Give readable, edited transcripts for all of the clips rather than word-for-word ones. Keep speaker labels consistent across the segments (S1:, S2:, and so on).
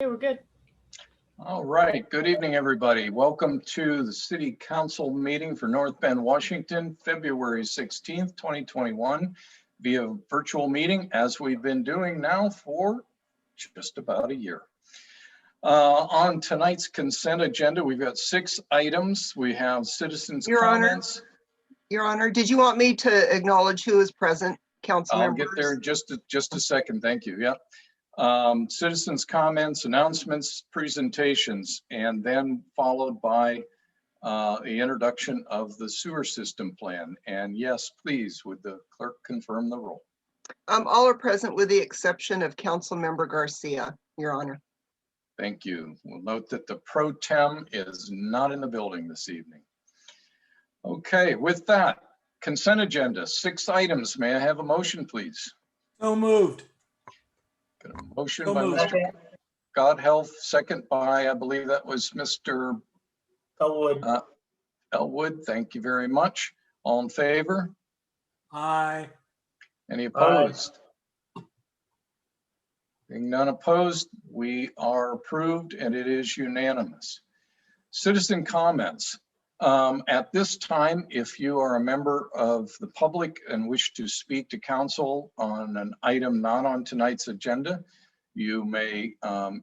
S1: Okay, we're good.
S2: All right, good evening, everybody. Welcome to the City Council meeting for North Bend, Washington, February 16th, 2021, via virtual meeting, as we've been doing now for just about a year. On tonight's consent agenda, we've got 6 items. We have citizens' comments.
S3: Your Honor, did you want me to acknowledge who is present, council
S2: I'll
S3: members?
S2: get there in just a second. Thank you. Yeah. Citizens' comments, announcements, presentations, and then followed by the introduction of the sewer system plan. And yes, please, would the clerk confirm the roll?
S3: All are present with the exception of Council Member Garcia, Your Honor.
S2: Thank you. We'll note that the pro tem is not in the building this evening. Okay, with that, consent agenda, 6 items. May I have a motion, please?
S4: So moved.
S2: Got a motion
S4: So
S2: by
S4: moved.
S2: Mr. God Health, second by, I believe that was Mr.
S4: Elwood.
S2: Elwood. Thank you very much. All in favor?
S4: Aye.
S2: Any opposed? Being none opposed, we are approved and it is unanimous. Citizen comments. At this time, if you are a member of the public and wish to speak to council on an item not on tonight's agenda, you may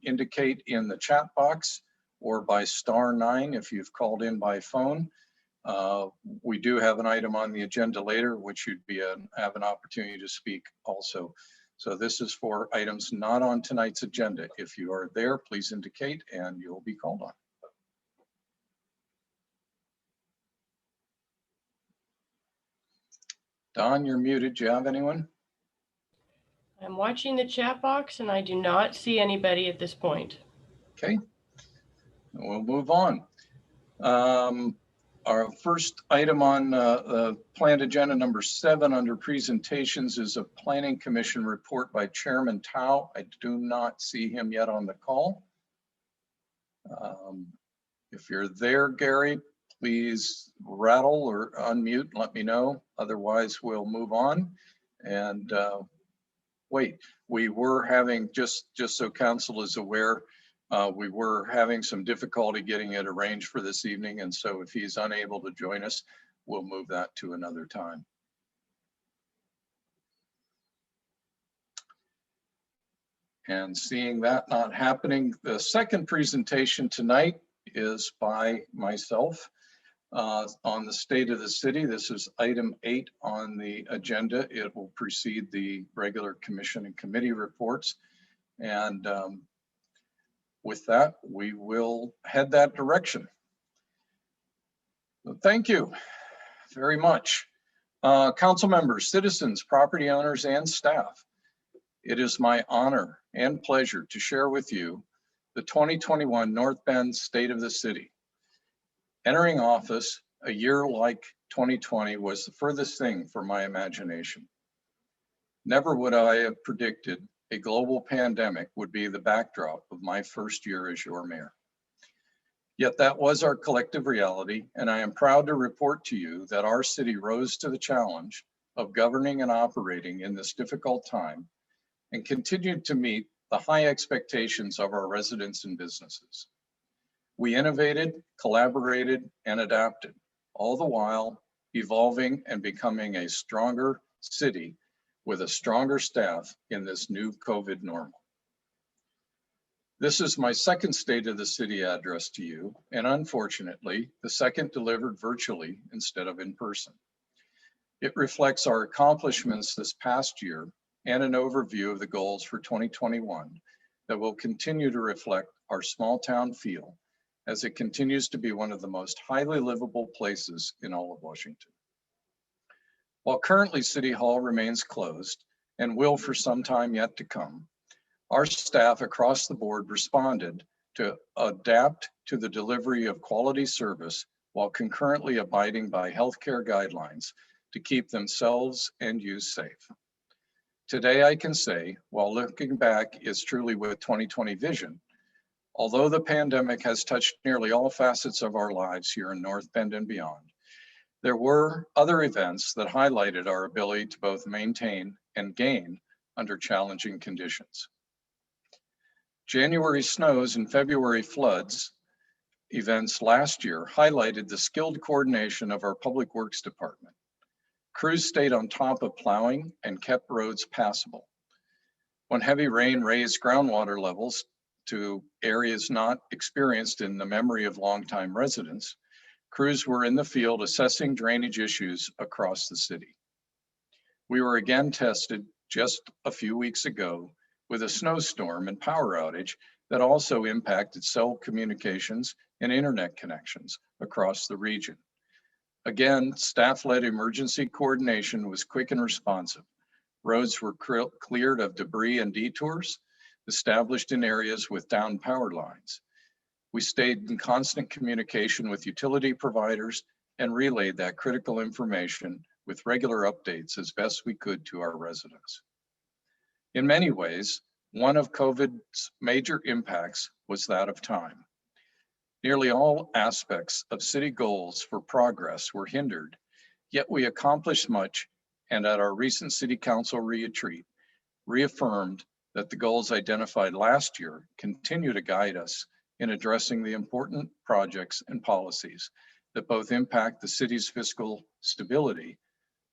S2: indicate in the chat box or by *9 if you've called in by phone. We do have an item on the agenda later, which you'd have an opportunity to speak also. So this is for items not on tonight's agenda. If you are there, please indicate and you'll be called on. Don, you're muted. Do you have anyone?
S1: I'm watching the chat box and I do not see anybody at this point.
S2: Okay, we'll move on. Our first item on the planned agenda, number 7 under presentations, is a Planning Commission report by Chairman Tao. I do not see him yet on the call. If you're there, Gary, please rattle or unmute, let me know. Otherwise, we'll move on. And wait, we were having, just so council is aware, we were having some difficulty getting it arranged for this evening. And so if he's unable to join us, we'll move that to another time. And seeing that not happening, the second presentation tonight is by myself on the state of the city. This is item 8 on the agenda. It will precede the regular commission and committee reports. And with that, we will head that direction. So thank you very much. Council members, citizens, property owners, and staff. It is my honor and pleasure to share with you the 2021 North Bend State of the City. Entering office a year like 2020 was the furthest thing from my imagination. Never would I have predicted a global pandemic would be the backdrop of my first year as your mayor. Yet that was our collective reality, and I am proud to report to you that our city rose to the challenge of governing and operating in this difficult time and continued to meet the high expectations of our residents and businesses. We innovated, collaborated, and adapted, all the while evolving and becoming a stronger city with a stronger staff in this new COVID normal. This is my second State of the City address to you, and unfortunately, the second delivered virtually instead of in person. It reflects our accomplishments this past year and an overview of the goals for 2021 that will continue to reflect our small town feel as it continues to be one of the most highly livable places in all of Washington. While currently City Hall remains closed and will for some time yet to come, our staff across the board responded to adapt to the delivery of quality service while concurrently abiding by healthcare guidelines to keep themselves and you safe. Today, I can say, while looking back is truly with 2020 vision, although the pandemic has touched nearly all facets of our lives here in North Bend and beyond, there were other events that highlighted our ability to both maintain and gain under challenging conditions. January snows and February floods events last year highlighted the skilled coordination of our Public Works Department. Crews stayed on top of plowing and kept roads passable. When heavy rain raised groundwater levels to areas not experienced in the memory of longtime residents, crews were in the field assessing drainage issues across the city. We were again tested just a few weeks ago with a snowstorm and power outage that also impacted cell communications and internet connections across the region. Again, staff-led emergency coordination was quick and responsive. Roads were cleared of debris and detours established in areas with downed power lines. We stayed in constant communication with utility providers and relayed that critical information with regular updates as best we could to our residents. In many ways, one of COVID's major impacts was that of time. Nearly all aspects of city goals for progress were hindered, yet we accomplished much, and at our recent City Council retreat, reaffirmed that the goals identified last year continue to guide us in addressing the important projects and policies that both impact the city's fiscal stability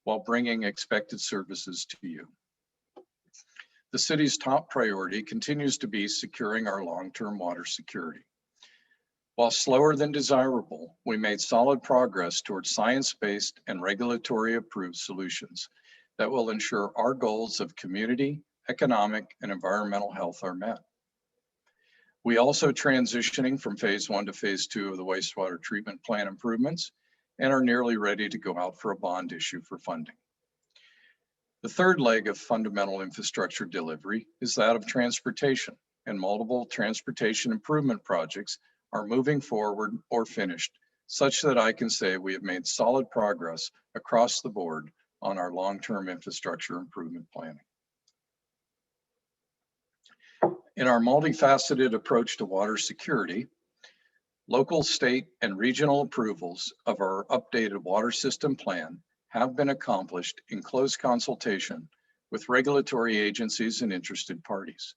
S2: while bringing expected services to you. The city's top priority continues to be securing our long-term water security. While slower than desirable, we made solid progress towards science-based and regulatory approved solutions that will ensure our goals of community, economic, and environmental health are met. We also transitioning from phase 1 to phase 2 of the wastewater treatment plant improvements and are nearly ready to go out for a bond issue for funding. The third leg of fundamental infrastructure delivery is that of transportation, and multiple transportation improvement projects are moving forward or finished, such that I can say we have made solid progress across the board on our long-term infrastructure improvement planning. In our multifaceted approach to water security, local, state, and regional approvals of our updated water system plan have been accomplished in close consultation with regulatory agencies and interested parties.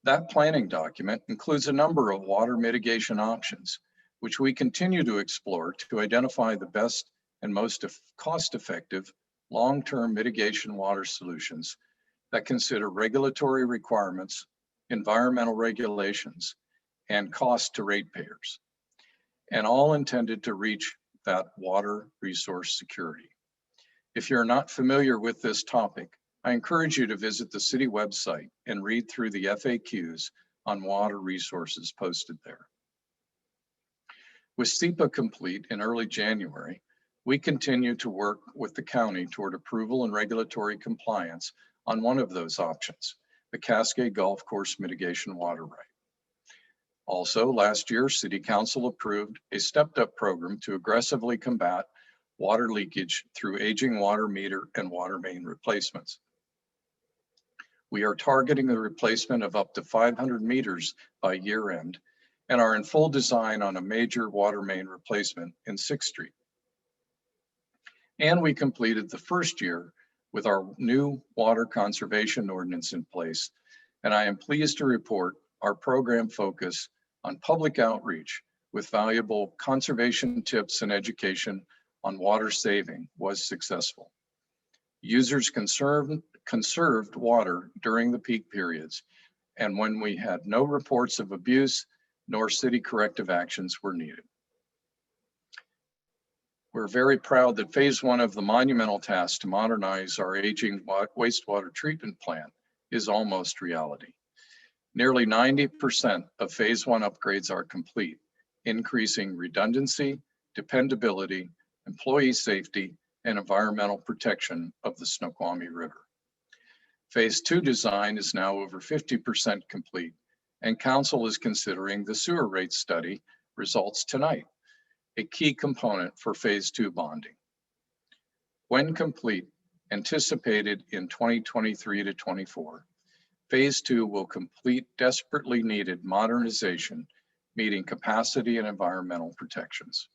S2: That planning document includes a number of water mitigation options, which we continue to explore to identify the best and most cost-effective long-term mitigation water solutions that consider regulatory requirements, environmental regulations, and cost to ratepayers, and all intended to reach that water resource security. If you're not familiar with this topic, I encourage you to visit the city website and read through the FAQs on water resources posted there. With SEPA complete in early January, we continue to work with the county toward approval and regulatory compliance on one of those options, the Cascade Golf Course Mitigation Water Right. Also, last year, City Council approved a stepped-up program to aggressively combat water leakage through aging water meter and water main replacements. We are targeting the replacement of up to 500 meters by year end and are in full design on a major water main replacement in 6th Street. And we completed the first year with our new water conservation ordinance in place. And I am pleased to report our program focus on public outreach with valuable conservation tips and education on water saving was successful. Users conserved water during the peak periods, and when we had no reports of abuse nor city corrective actions were needed. We're very proud that phase 1 of the monumental task to modernize our aging wastewater treatment plant is almost reality. Nearly 90% of phase 1 upgrades are complete, increasing redundancy, dependability, employee safety, and environmental protection of the Snoqualmie River. Phase 2 design is now over 50% complete, and council is considering the sewer rate study results tonight, a key component for phase 2 bonding. When complete, anticipated in 2023 to 24, phase 2 will complete desperately needed modernization, meeting capacity and environmental protections.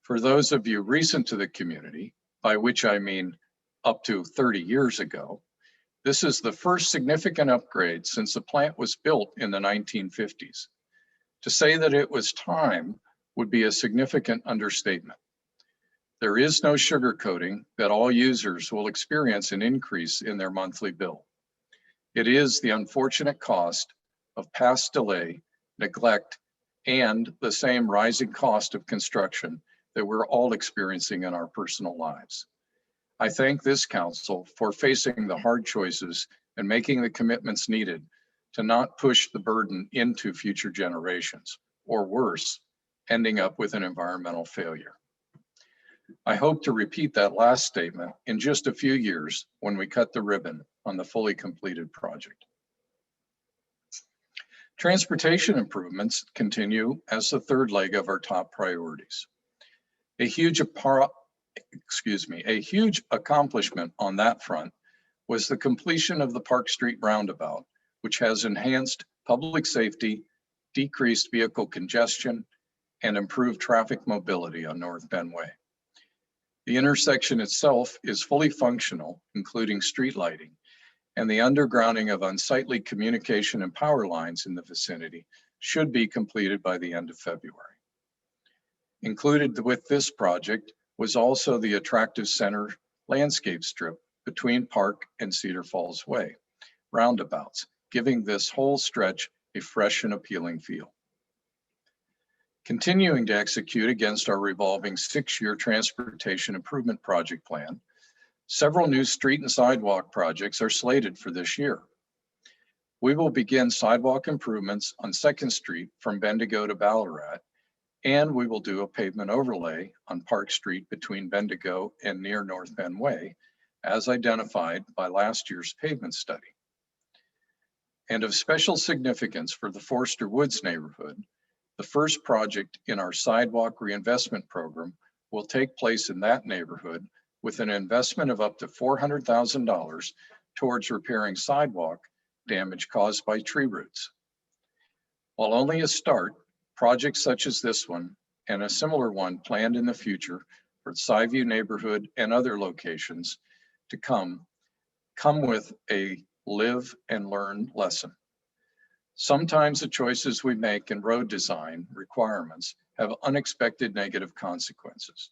S2: For those of you recent to the community, by which I mean up to 30 years ago, This is the first significant upgrade since the plant was built in the 1950s. To say that it was time would be a significant understatement. There is no sugarcoating that all users will experience an increase in their monthly bill. It is the unfortunate cost of past delay, neglect, and the same rising cost of construction that we're all experiencing in our personal lives. I thank this council for facing the hard choices and making the commitments needed to not push the burden into future generations, or worse, ending up with an environmental failure. I hope to repeat that last statement in just a few years when we cut the ribbon on the fully completed project. Transportation improvements continue as the third leg of our top priorities. A huge accomplishment on that front was the completion of the Park Street roundabout, which has enhanced public safety, decreased vehicle congestion, and improved traffic mobility on North Bend Way. The intersection itself is fully functional, including street lighting, and the undergrounding of unsightly communication and power lines in the vicinity should be completed by the end of February. Included with this project was also the attractive center landscape strip between Park and Cedar Falls Way roundabouts, giving this whole stretch a fresh and appealing feel. Continuing to execute against our revolving 6-year transportation improvement project plan, several new street and sidewalk projects are slated for this year. We will begin sidewalk improvements on 2nd Street from Bendigo to Ballarat, and we will do a pavement overlay on Park Street between Bendigo and near North Bend Way, as identified by last year's pavement study. And of special significance for the Forster Woods neighborhood, the first project in our Sidewalk Reinvestment program will take place in that neighborhood with an investment of up to $400,000 towards repairing sidewalk damage caused by tree roots. While only a start, projects such as this one and a similar one planned in the future for Skyview neighborhood and other locations to come with a live and learn lesson. Sometimes the choices we make in road design requirements have unexpected negative consequences.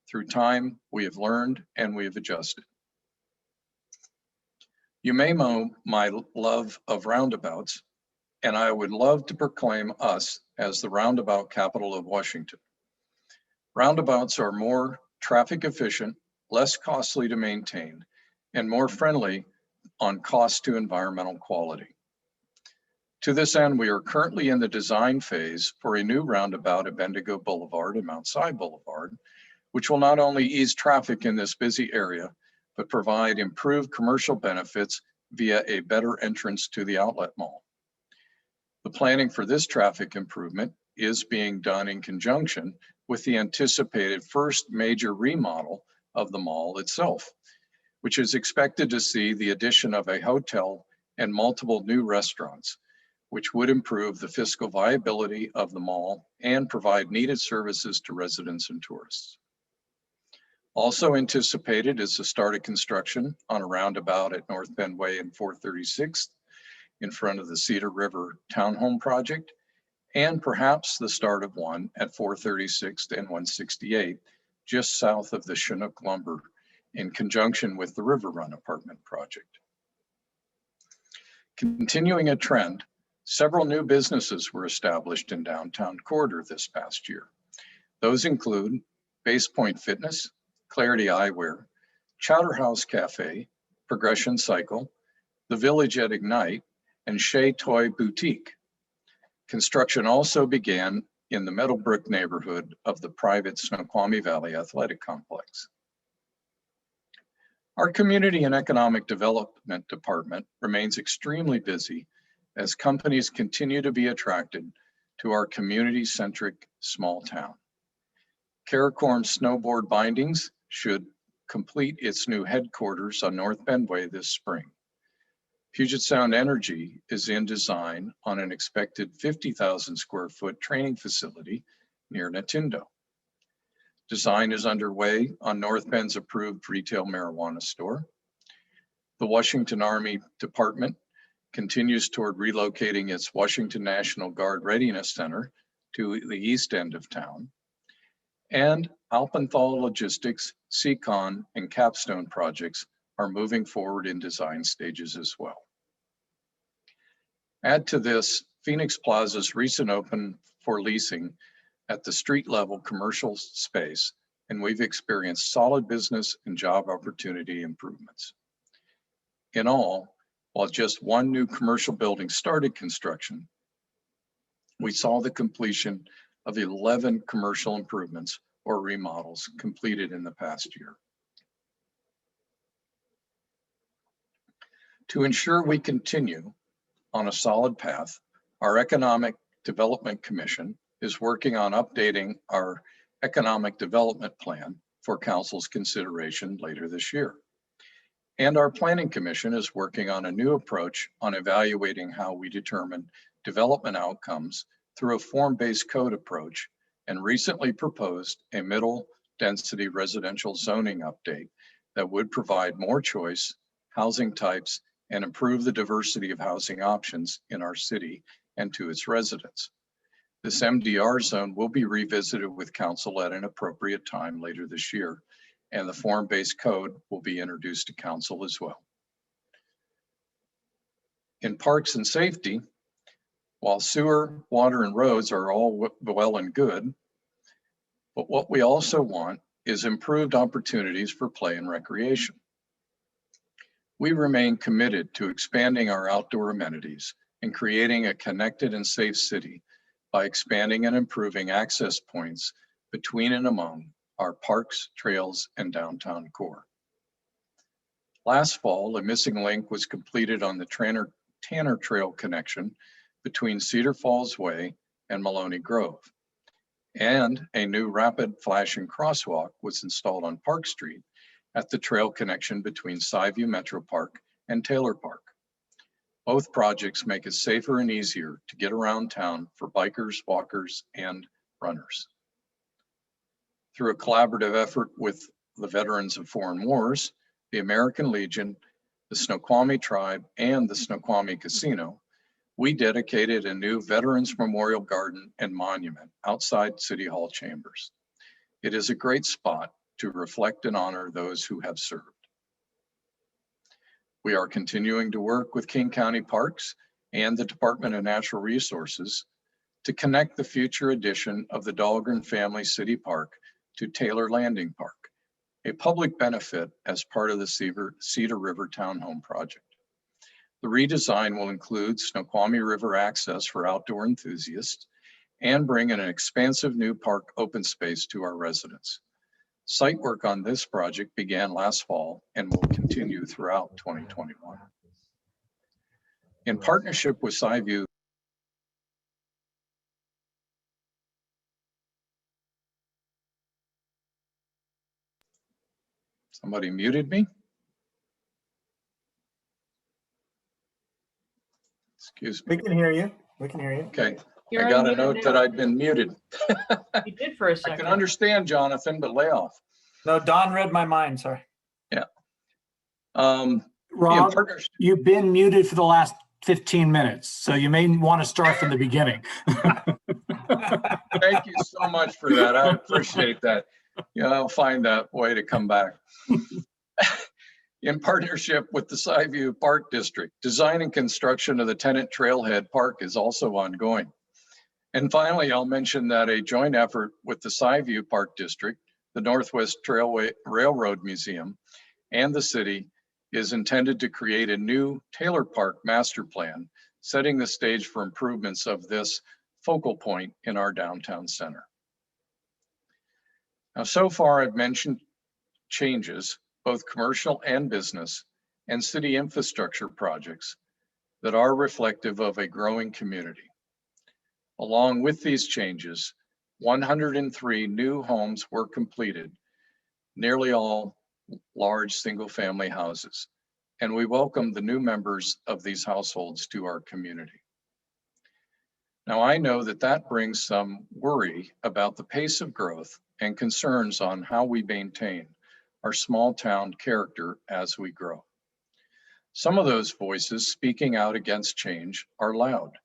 S2: Through time, we have learned and we have adjusted. You may know my love of roundabouts, and I would love to proclaim us as the roundabout capital of Washington. Roundabouts are more traffic efficient, less costly to maintain, and more friendly on cost to environmental quality. To this end, we are currently in the design phase for a new roundabout at Bendigo Boulevard and Mount Si Boulevard, which will not only ease traffic in this busy area, but provide improved commercial benefits via a better entrance to the outlet mall. The planning for this traffic improvement is being done in conjunction with the anticipated first major remodel of the mall itself, which is expected to see the addition of a hotel and multiple new restaurants, which would improve the fiscal viability of the mall and provide needed services to residents and tourists. Also anticipated is the start of construction on a roundabout at North Bend Way and 436th in front of the Cedar River Townhome project, and perhaps the start of one at 436th and 168, just south of the Chinook Lumber in conjunction with the River Run apartment project. Continuing a trend, several new businesses were established in downtown corridor this past year. Those include Base Point Fitness, Clarity Eyewear, Chowder House Cafe, Progression Cycle, The Village at Ignite, and Shea Toy Boutique. Construction also began in the Meadowbrook neighborhood of the private Snoqualmie Valley Athletic Complex. Our Community and Economic Development Department remains extremely busy as companies continue to be attracted to our community-centric small town. Caracorn Snowboard Bindings should complete its new headquarters on North Bend Way this spring. Puget Sound Energy is in design on an expected 50,000 square foot training facility near Natindo. Design is underway on North Bend's approved retail marijuana store. The Washington Army Department continues toward relocating its Washington National Guard Readiness Center to the east end of town. And Alpenthal Logistics, Seacon, and Capstone projects are moving forward in design stages as well. Add to this Phoenix Plaza's recent open for leasing at the street level commercial space, and we've experienced solid business and job opportunity improvements. In all, while just one new commercial building started construction, we saw the completion of 11 commercial improvements or remodels completed in the past year. To ensure we continue on a solid path, our Economic Development Commission is working on updating our Economic Development Plan for Council's consideration later this year. And our Planning Commission is working on a new approach on evaluating how we determine development outcomes through a form-based code approach, and recently proposed a middle density residential zoning update that would provide more choice, housing types, and improve the diversity of housing options in our city and to its residents. This MDR zone will be revisited with council at an appropriate time later this year, and the form-based code will be introduced to council as well. In parks and safety, while sewer, water, and roads are all well and good, but what we also want is improved opportunities for play and recreation. We remain committed to expanding our outdoor amenities and creating a connected and safe city by expanding and improving access points between and among our parks, trails, and downtown core. Last fall, a missing link was completed on the Tanner Trail connection between Cedar Falls Way and Maloney Grove. And a new rapid flashing crosswalk was installed on Park Street at the trail connection between Skyview Metro Park and Taylor Park. Both projects make it safer and easier to get around town for bikers, walkers, and runners. Through a collaborative effort with the Veterans of Foreign Wars, the American Legion, the Snoqualmie Tribe, and the Snoqualmie Casino, we dedicated a new Veterans Memorial Garden and Monument outside City Hall chambers. It is a great spot to reflect and honor those who have served. We are continuing to work with King County Parks and the Department of Natural Resources to connect the future addition of the Dahlgren Family City Park to Taylor Landing Park, a public benefit as part of the Cedar River Townhome project. The redesign will include Snoqualmie River access for outdoor enthusiasts and bring in an expansive new park open space to our residents. Site work on this project began last fall and will continue throughout 2021. In partnership with Skyview, somebody muted me? Excuse me.
S4: We can hear you. We can hear you.
S2: Okay,
S1: You're
S2: I got a
S1: unmuted
S2: note that
S1: now.
S2: I'd been muted.
S1: You did for a
S2: I
S1: second.
S2: can understand, Jonathan, but lay off.
S4: No, Don read my mind, sorry.
S2: In
S5: Rob,
S2: partnership,
S5: you've been muted for the last 15 minutes, so you may want to start from the beginning.
S2: thank you so much for that. I appreciate that. Yeah, I'll find that way to come back. In partnership with the Skyview Park District, design and construction of the Tenant Trailhead Park is also ongoing. And finally, I'll mention that a joint effort with the Skyview Park District, the Northwest Trailway Railroad Museum, and the city is intended to create a new Taylor Park master plan, setting the stage for improvements of this focal point in our downtown center. Now, so far I've mentioned changes, both commercial and business, and city infrastructure projects that are reflective of a growing community. Along with these changes, 103 new homes were completed, nearly all large single-family houses, and we welcome the new members of these households to our community. Now, I know that brings some worry about the pace of growth and concerns on how we maintain our small town character as we grow. Some of those voices speaking out against change are loud,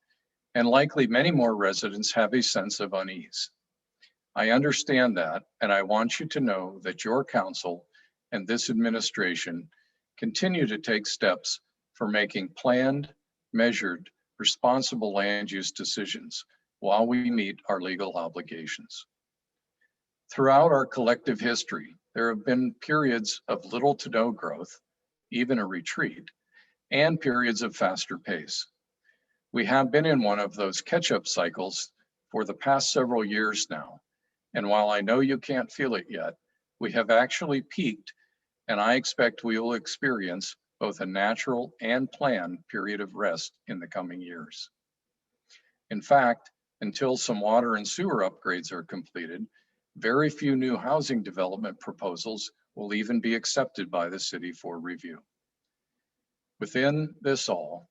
S2: and likely many more residents have a sense of unease. I understand that, and I want you to know that your council and this administration continue to take steps for making planned, measured, responsible land use decisions while we meet our legal obligations. Throughout our collective history, there have been periods of little to no growth, even a retreat, and periods of faster pace. We have been in one of those catch-up cycles for the past several years now, and while I know you can't feel it yet, we have actually peaked, and I expect we will experience both a natural and planned period of rest in the coming years. In fact, until some water and sewer upgrades are completed, very few new housing development proposals will even be accepted by the city for review. Within this all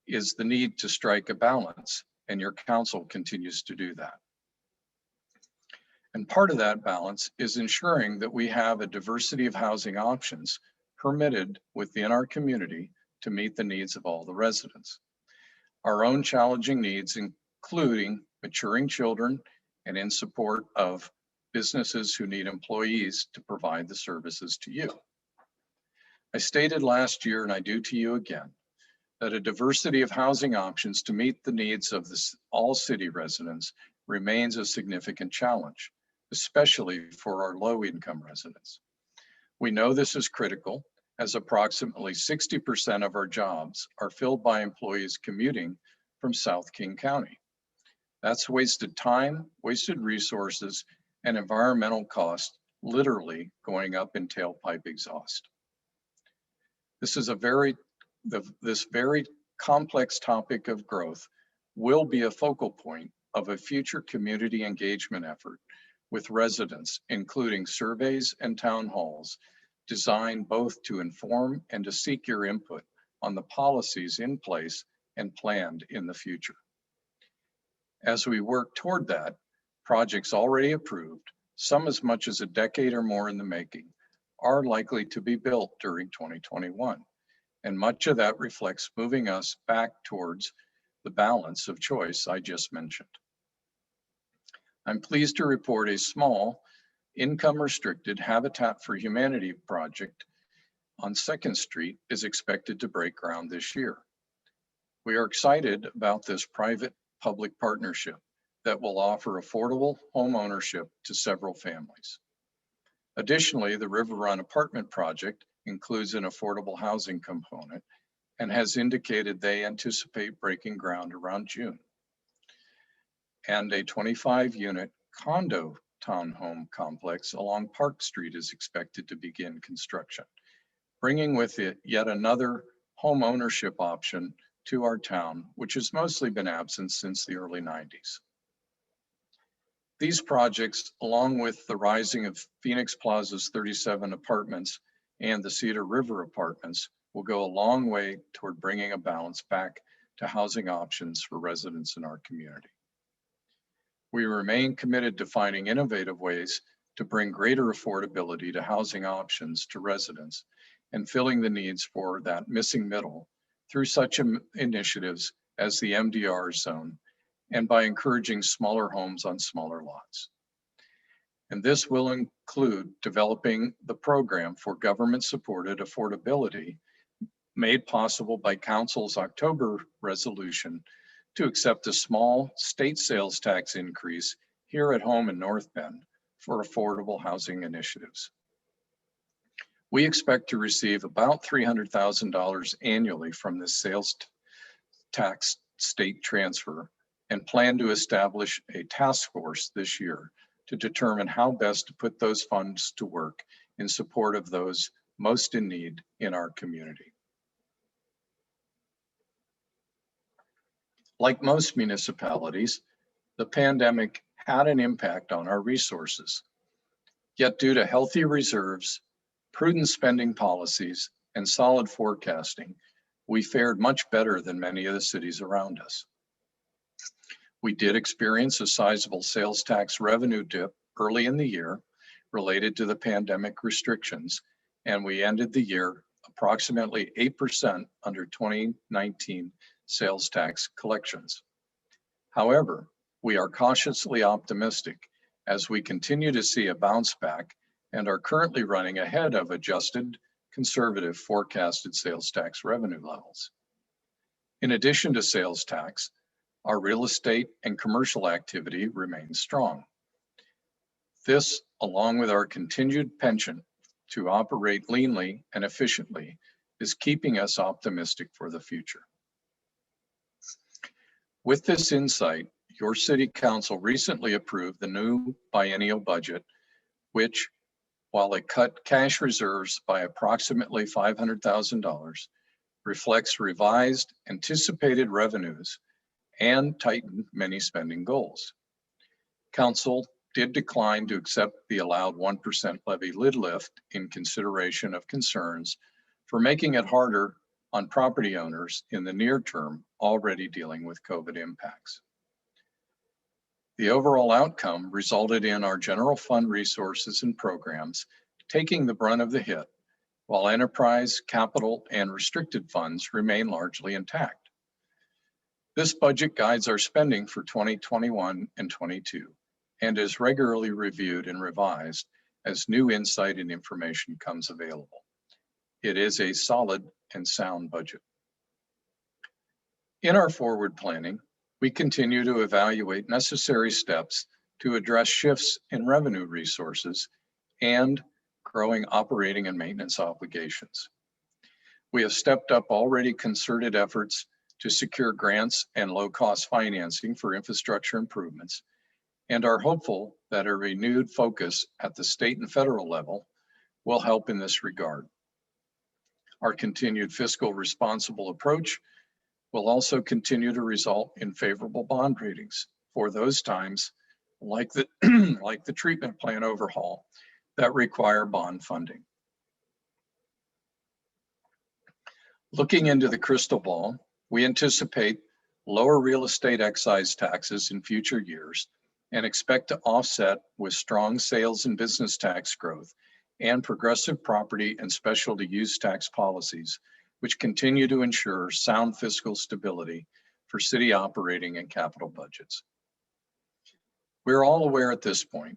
S2: is the need to strike a balance, and your council continues to do that. And part of that balance is ensuring that we have a diversity of housing options permitted within our community to meet the needs of all the residents. Our own challenging needs, including maturing children and in support of businesses who need employees to provide the services to you. I stated last year, and I do to you again, that a diversity of housing options to meet the needs of all city residents remains a significant challenge, especially for our low-income residents. We know this is critical, as approximately 60% of our jobs are filled by employees commuting from South King County. That's wasted time, wasted resources, and environmental costs literally going up in tailpipe exhaust. This very complex topic of growth will be a focal point of a future community engagement effort with residents, including surveys and town halls, designed both to inform and to seek your input on the policies in place and planned in the future. As we work toward that, projects already approved, some as much as a decade or more in the making, are likely to be built during 2021. And much of that reflects moving us back towards the balance of choice I just mentioned. I'm pleased to report a small, income-restricted Habitat for Humanity project on 2nd Street is expected to break ground this year. We are excited about this private-public partnership that will offer affordable home ownership to several families. Additionally, the River Run apartment project includes an affordable housing component and has indicated they anticipate breaking ground around June. And a 25-unit condo townhome complex along Park Street is expected to begin construction, bringing with it yet another home ownership option to our town, which has mostly been absent since the early 90s. These projects, along with the rising of Phoenix Plaza's 37 apartments and the Cedar River apartments, will go a long way toward bringing a balance back to housing options for residents in our community. We remain committed to finding innovative ways to bring greater affordability to housing options to residents and filling the needs for that missing middle through such initiatives as the MDR zone and by encouraging smaller homes on smaller lots. And this will include developing the program for government-supported affordability made possible by Council's October resolution to accept a small state sales tax increase here at home in North Bend for affordable housing initiatives. We expect to receive about $300,000 annually from this sales tax state transfer and plan to establish a task force this year to determine how best to put those funds to work in support of those most in need in our community. Like most municipalities, the pandemic had an impact on our resources. Yet due to healthy reserves, prudent spending policies, and solid forecasting, we fared much better than many of the cities around us. We did experience a sizable sales tax revenue dip early in the year related to the pandemic restrictions, and we ended the year approximately 8% under 2019 sales tax collections. However, we are cautiously optimistic as we continue to see a bounce back and are currently running ahead of adjusted conservative forecasted sales tax revenue levels. In addition to sales tax, our real estate and commercial activity remains strong. This, along with our continued penchant to operate leanly and efficiently, is keeping us optimistic for the future. With this insight, your City Council recently approved the new biennial budget, which, while it cut cash reserves by approximately $500,000, reflects revised anticipated revenues and tightened many spending goals. Council did decline to accept the allowed 1% levy lid lift in consideration of concerns for making it harder on property owners in the near term already dealing with COVID impacts. The overall outcome resulted in our general fund resources and programs taking the brunt of the hit, while enterprise, capital, and restricted funds remain largely intact. This budget guides our spending for 2021 and 22 and is regularly reviewed and revised as new insight and information comes available. It is a solid and sound budget. In our forward planning, we continue to evaluate necessary steps to address shifts in revenue resources and growing operating and maintenance obligations. We have stepped up already concerted efforts to secure grants and low-cost financing for infrastructure improvements, and are hopeful that a renewed focus at the state and federal level will help in this regard. Our continued fiscal responsible approach will also continue to result in favorable bond ratings for those times, like the, like the treatment plant overhaul, that require bond funding. Looking into the crystal ball, we anticipate lower real estate excise taxes in future years and expect to offset with strong sales and business tax growth and progressive property and specialty use tax policies, which continue to ensure sound fiscal stability for city operating and capital budgets. We're all aware at this point,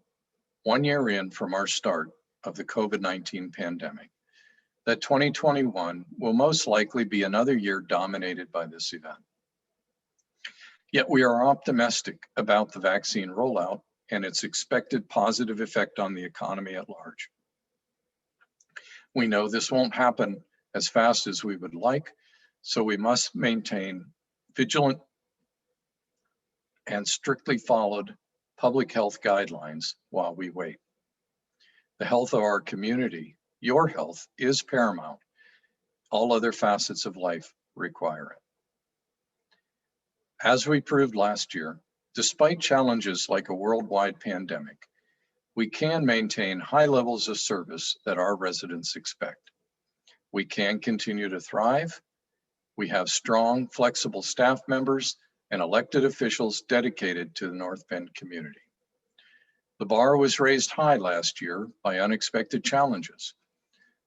S2: 1 year in from our start of the COVID-19 pandemic, that 2021 will most likely be another year dominated by this event. Yet we are optimistic about the vaccine rollout and its expected positive effect on the economy at large. We know this won't happen as fast as we would like, so we must maintain vigilant and strictly followed public health guidelines while we wait. The health of our community, your health, is paramount. All other facets of life require it. As we proved last year, despite challenges like a worldwide pandemic, we can maintain high levels of service that our residents expect. We can continue to thrive. We have strong, flexible staff members and elected officials dedicated to the North Bend community. The bar was raised high last year by unexpected challenges,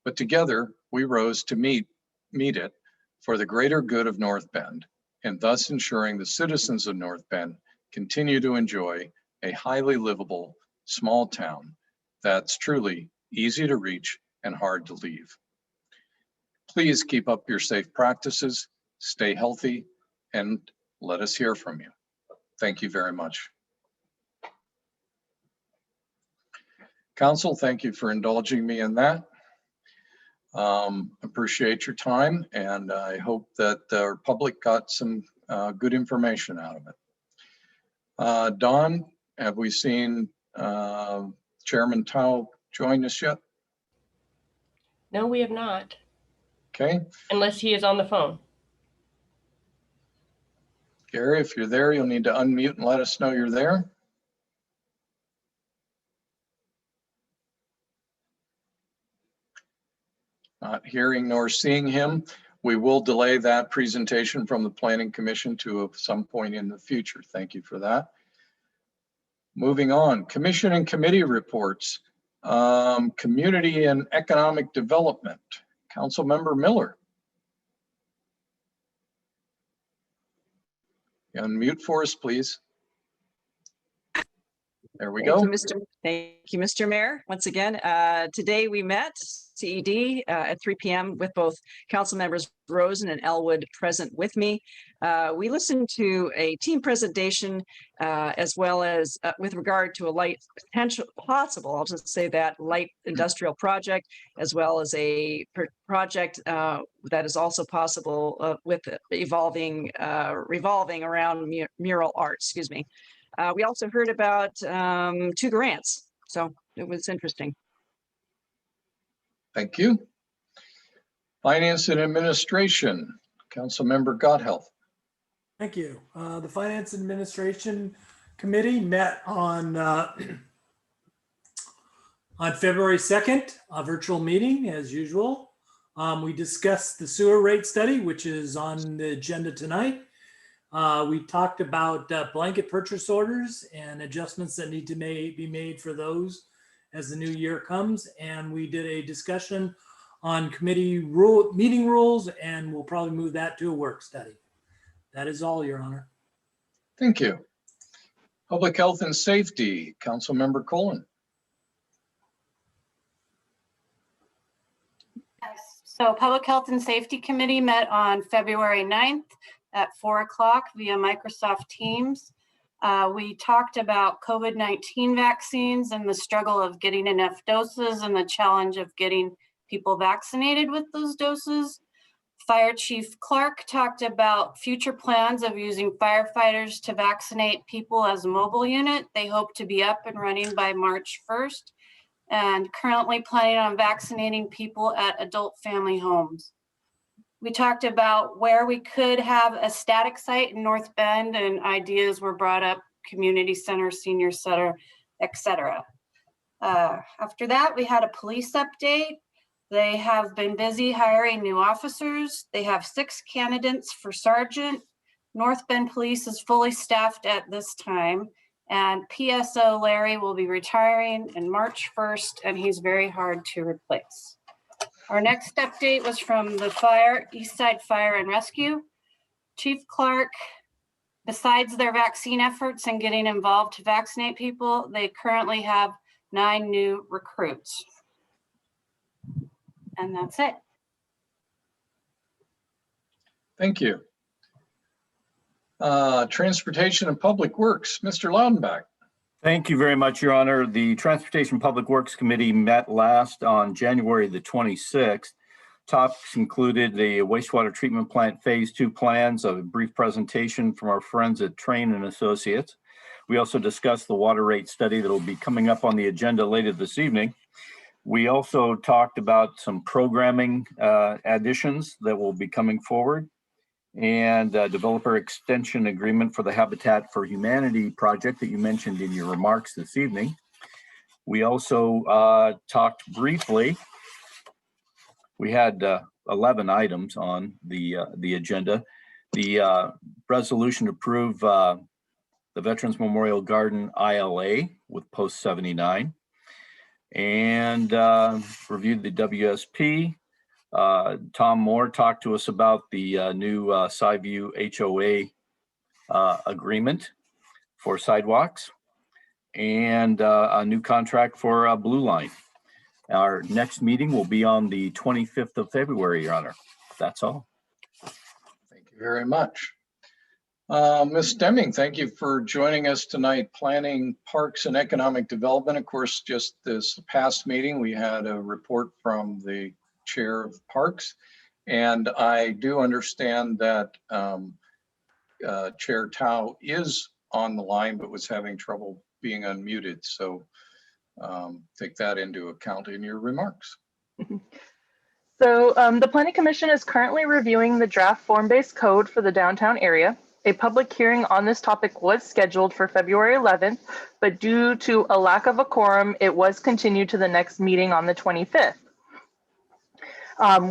S2: but together we rose to meet it for the greater good of North Bend, and thus ensuring the citizens of North Bend continue to enjoy a highly livable small town that's truly easy to reach and hard to leave. Please keep up your safe practices, stay healthy, and let us hear from you. Thank you very much. Council, thank you for indulging me in that. Appreciate your time, and I hope that our public got some good information out of it. Dawn, have we seen Chairman Tao join us yet?
S1: No, we have not,
S2: Okay.
S1: unless he is on the phone.
S2: Gary, if you're there, you'll need to unmute and let us know you're there. Not hearing nor seeing him. We will delay that presentation from the Planning Commission to some point in the future. Thank you for that. Moving on, Commission and Committee reports. Community and Economic Development. Councilmember Miller. Unmute for us, please. There we go.
S6: Thank you, Mr. Mayor. Once again, today we met CED at 3 p.m. with both council members Rosen and Elwood present with me. We listened to a team presentation as well as with regard to a light possible, I'll just say that, light industrial project, as well as a project that is also possible with revolving around mural art, excuse me. We also heard about 2 grants, so it was interesting.
S2: Thank you. Finance and Administration, Councilmember Godhealth.
S7: Thank you. The Finance and Administration Committee met on February 2nd, a virtual meeting as usual. We discussed the sewer rate study, which is on the agenda tonight. We talked about blanket purchase orders and adjustments that need to be made for those as the new year comes. And we did a discussion on committee meeting rules, and we'll probably move that to a work study. That is all, Your Honor.
S2: Thank you. Public Health and Safety, Councilmember Colon.
S8: Yes. So Public Health and Safety Committee met on February 9th at 4 o'clock via Microsoft Teams. We talked about COVID-19 vaccines and the struggle of getting enough doses and the challenge of getting people vaccinated with those doses. Fire Chief Clark talked about future plans of using firefighters to vaccinate people as a mobile unit. They hope to be up and running by March 1st and currently planning on vaccinating people at adult family homes. We talked about where we could have a static site in North Bend, and ideas were brought up, community center, senior center, etc. After that, we had a police update. They have been busy hiring new officers. They have 6 candidates for sergeant. North Bend Police is fully staffed at this time, and PSO Larry will be retiring in March 1st, and he's very hard to replace. Our next update was from the East Side Fire and Rescue. Chief Clark, besides their vaccine efforts and getting involved to vaccinate people, they currently have 9 new recruits. And that's it.
S2: Thank you. Transportation and Public Works, Mr. Loudenbach.
S9: Thank you very much, Your Honor. The Transportation Public Works Committee met last on January the 26th. Topics included the wastewater treatment plant phase 2 plans, a brief presentation from our friends at Train and Associates. We also discussed the water rate study that will be coming up on the agenda later this evening. We also talked about some programming additions that will be coming forward, and developer extension agreement for the Habitat for Humanity project that you mentioned in your remarks this evening. We also talked briefly. We had 11 items on the agenda. The resolution to approve the Veterans Memorial Garden ILA with Post 79, and reviewed the WSP. Tom Moore talked to us about the new Skyview HOA agreement for sidewalks, and a new contract for Blue Line. Our next meeting will be on the 25th of February, Your Honor. That's all.
S2: Thank you very much. Ms. Deming, thank you for joining us tonight. Planning, Parks, and Economic Development. Of course, just this past meeting, we had a report from the Chair of Parks, and I do understand that Chair Tao is on the line but was having trouble being unmuted, so take that into account in your remarks.
S10: So the Planning Commission is currently reviewing the draft form-based code for the downtown area. A public hearing on this topic was scheduled for February 11th, but due to a lack of a quorum, it was continued to the next meeting on the 25th.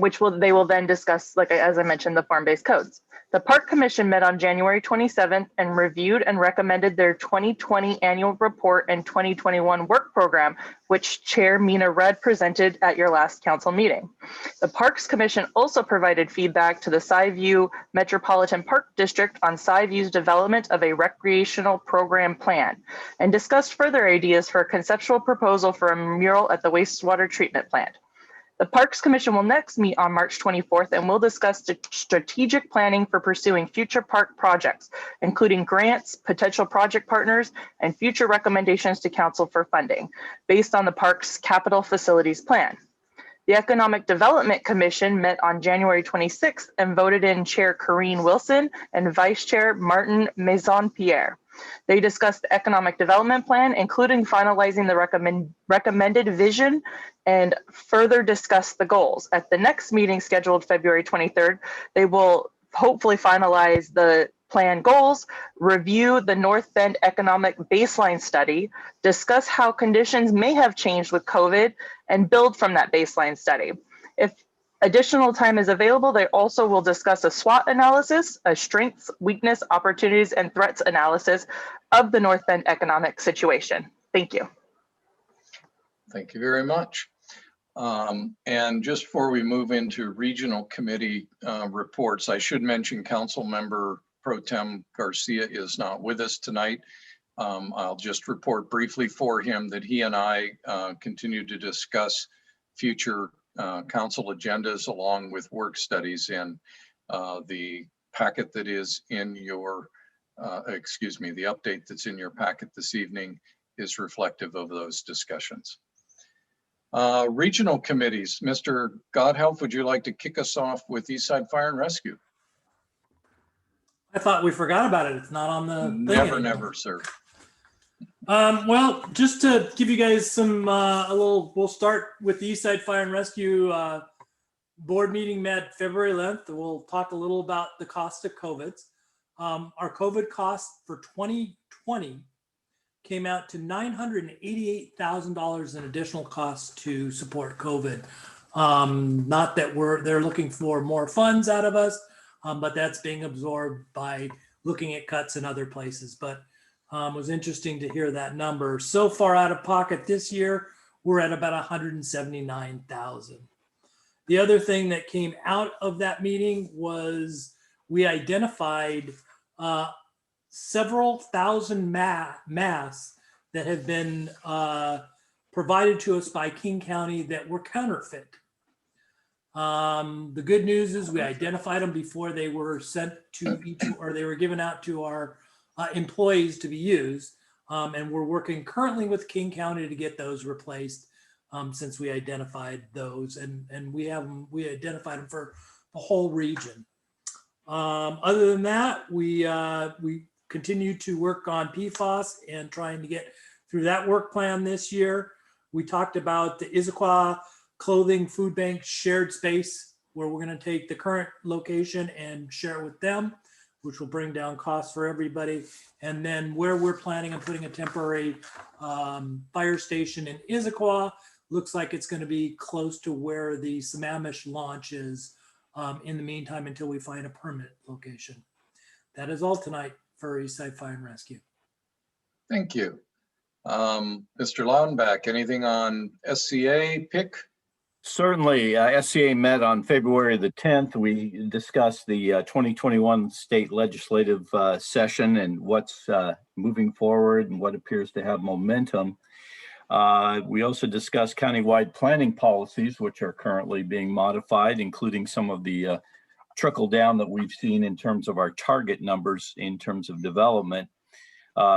S10: Which they will then discuss, like as I mentioned, the form-based codes. The Park Commission met on January 27th and reviewed and recommended their 2020 annual report and 2021 work program, which Chair Mina Rudd presented at your last council meeting. The Parks Commission also provided feedback to the Skyview Metropolitan Park District on Skyview's development of a recreational program plan and discussed further ideas for a conceptual proposal for a mural at the wastewater treatment plant. The Parks Commission will next meet on March 24th and will discuss the strategic planning for pursuing future park projects, including grants, potential project partners, and future recommendations to council for funding based on the park's capital facilities plan. The Economic Development Commission met on January 26th and voted in Chair Corrine Wilson and Vice Chair Martin Maison-Pierre. They discussed the economic development plan, including finalizing the recommended vision and further discuss the goals. At the next meeting scheduled February 23rd, they will hopefully finalize the plan goals, review the North Bend economic baseline study, discuss how conditions may have changed with COVID, and build from that baseline study. If additional time is available, they also will discuss a SWOT analysis, a strengths, weakness, opportunities, and threats analysis of the North Bend economic situation. Thank you.
S2: Thank you very much. And just before we move into regional committee reports, I should mention Council Member Pro Tem Garcia is not with us tonight. I'll just report briefly for him that he and I continue to discuss future council agendas along with work studies, and the packet that is in your, the update that's in your packet this evening is reflective of those discussions. Regional committees, Mr. Godhelp, would you like to kick us off with Eastside Fire and Rescue?
S7: I thought we forgot about it. It's not on the thing
S2: Never,
S7: anymore.
S2: never, sir.
S7: Well, just to give you guys some, we'll start with the Eastside Fire and Rescue board meeting met February 11th. We'll talk a little about the cost of COVID. Our COVID cost for 2020 came out to $988,000 in additional costs to support COVID. Not that they're looking for more funds out of us, but that's being absorbed by looking at cuts in other places. But it was interesting to hear that number. So far out of pocket this year, we're at about 179,000. The other thing that came out of that meeting was we identified several thousand masks that have been provided to us by King County that were counterfeit. The good news is we identified them before they were sent to each, or they were given out to our employees to be used. And we're working currently with King County to get those replaced since we identified those, and we identified them for the whole region. Other than that, we continue to work on PFAS and trying to get through that work plan this year. We talked about the Issaquah Clothing Food Bank shared space, where we're going to take the current location and share it with them, which will bring down costs for everybody. And then where we're planning on putting a temporary fire station in Issaquah, looks like it's going to be close to where the Sammamish launch is in the meantime until we find a permanent location. That is all tonight for Eastside Fire and Rescue.
S2: Thank you. Mr. Laudenbach, anything on SCA pick?
S9: Certainly, SCA met on February the 10th. We discussed the 2021 state legislative session and what's moving forward and what appears to have momentum. We also discussed countywide planning policies, which are currently being modified, including some of the trickle down that we've seen in terms of our target numbers in terms of development.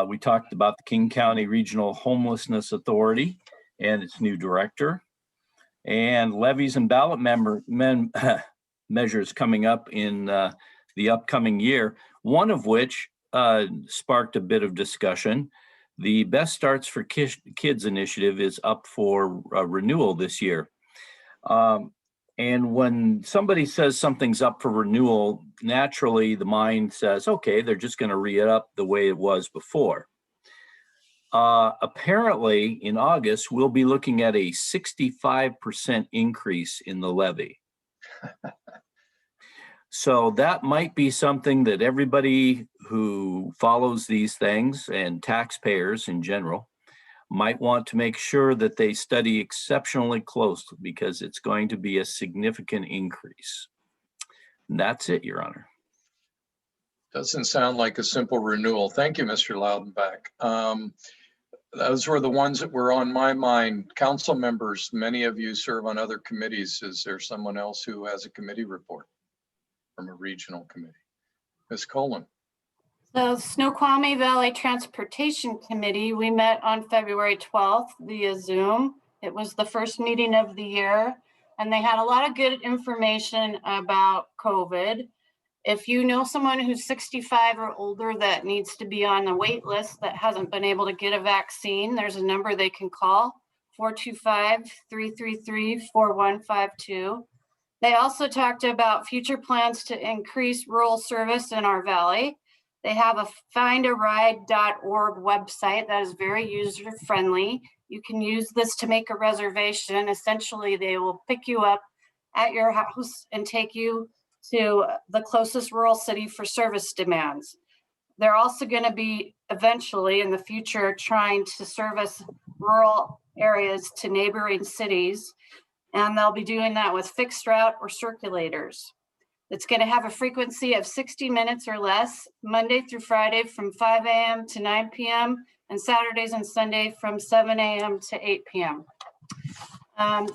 S9: We talked about the King County Regional Homelessness Authority and its new director, and levies and ballot measures coming up in the upcoming year, one of which sparked a bit of discussion. The Best Starts for Kids initiative is up for renewal this year. And when somebody says something's up for renewal, naturally the mind says, okay, they're just going to re-up the way it was before. Apparently in August, we'll be looking at a 65% increase in the levy. So that might be something that everybody who follows these things and taxpayers in general might want to make sure that they study exceptionally closely because it's going to be a significant increase. And that's it, Your Honor.
S2: Doesn't sound like a simple renewal. Thank you, Mr. Loudenbach. Those were the ones that were on my mind. Council members, many of you serve on other committees. Is there someone else who has a committee report from a regional committee? Ms. Colon.
S8: The Snoqualmie Valley Transportation Committee, we met on February 12th via Zoom. It was the first meeting of the year, and they had a lot of good information about COVID. If you know someone who's 65 or older that needs to be on the wait list that hasn't been able to get a vaccine, there's a number they can call, 425-333-4152. They also talked about future plans to increase rural service in our valley. They have a findaride.org website that is very user-friendly. You can use this to make a reservation. Essentially, they will pick you up at your house and take you to the closest rural city for service demands. They're also going to be eventually in the future trying to service rural areas to neighboring cities, and they'll be doing that with fixed route or circulators. It's going to have a frequency of 60 minutes or less, Monday through Friday from 5 a.m. to 9 p.m. and Saturdays and Sunday from 7 a.m. to 8 p.m.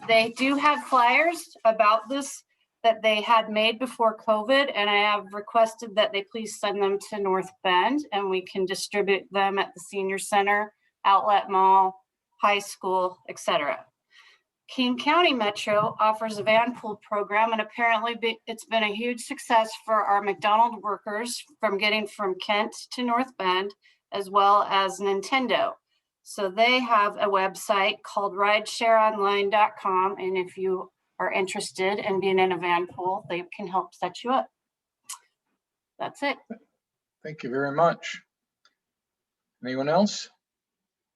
S8: They do have flyers about this that they had made before COVID, and I have requested that they please send them to North Bend and we can distribute them at the Senior Center, Outlet Mall, high school, etc. King County Metro offers a van pool program, and apparently it's been a huge success for our McDonald's workers from getting from Kent to North Bend, as well as Nintendo. So they have a website called rideshareonline.com, and if you are interested in being in a van pool, they can help set you up. That's it.
S2: Thank you very much. Anyone else?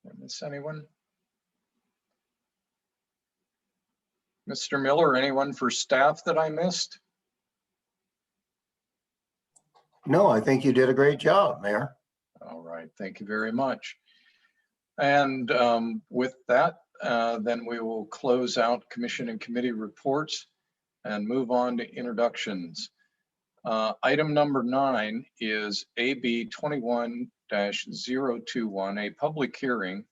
S2: Did I miss anyone? Mr. Miller, anyone for staff that I missed?
S11: No, I think you did a great job, Mayor.
S2: All right, thank you very much. And with that, then we will close out commission and committee reports and move on to introductions. Item number 9 is AB 21-021, a public hearing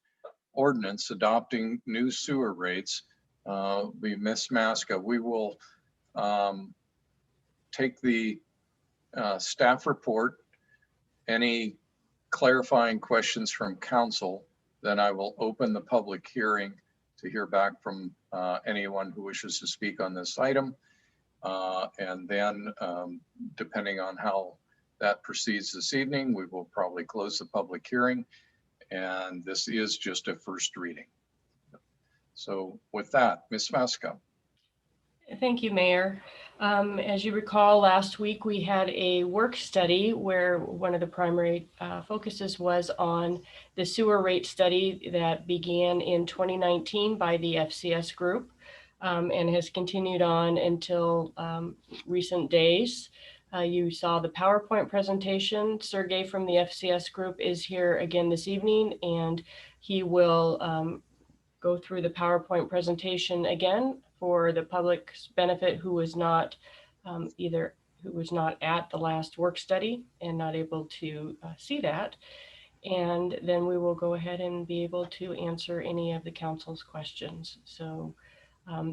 S2: ordinance adopting new sewer rates. Be Ms. Maska. We will take the staff report, any clarifying questions from council, then I will open the public hearing to hear back from anyone who wishes to speak on this item. And then depending on how that proceeds this evening, we will probably close the public hearing. And this is just a first reading. So with that, Ms. Maska.
S1: Thank you, Mayor. As you recall, last week we had a work study where one of the primary focuses was on the sewer rate study that began in 2019 by the FCS group and has continued on until recent days. You saw the PowerPoint presentation. Sergey from the FCS group is here again this evening, and he will go through the PowerPoint presentation again for the public's benefit who was not at the last work study and not able to see that. And then we will go ahead and be able to answer any of the council's questions. So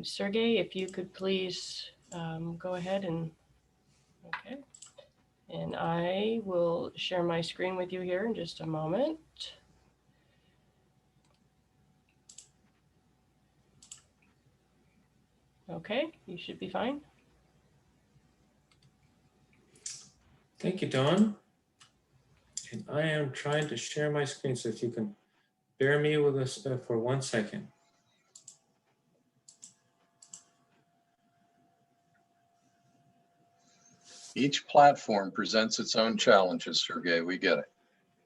S1: Sergey, if you could please go ahead and, okay. And I will share my screen with you here in just a moment. Okay, you should be fine.
S12: Thank you, Dawn. And I am trying to share my screen, so if you can bear me with us for 1 second.
S2: Each platform presents its own challenges, Sergey. We get it.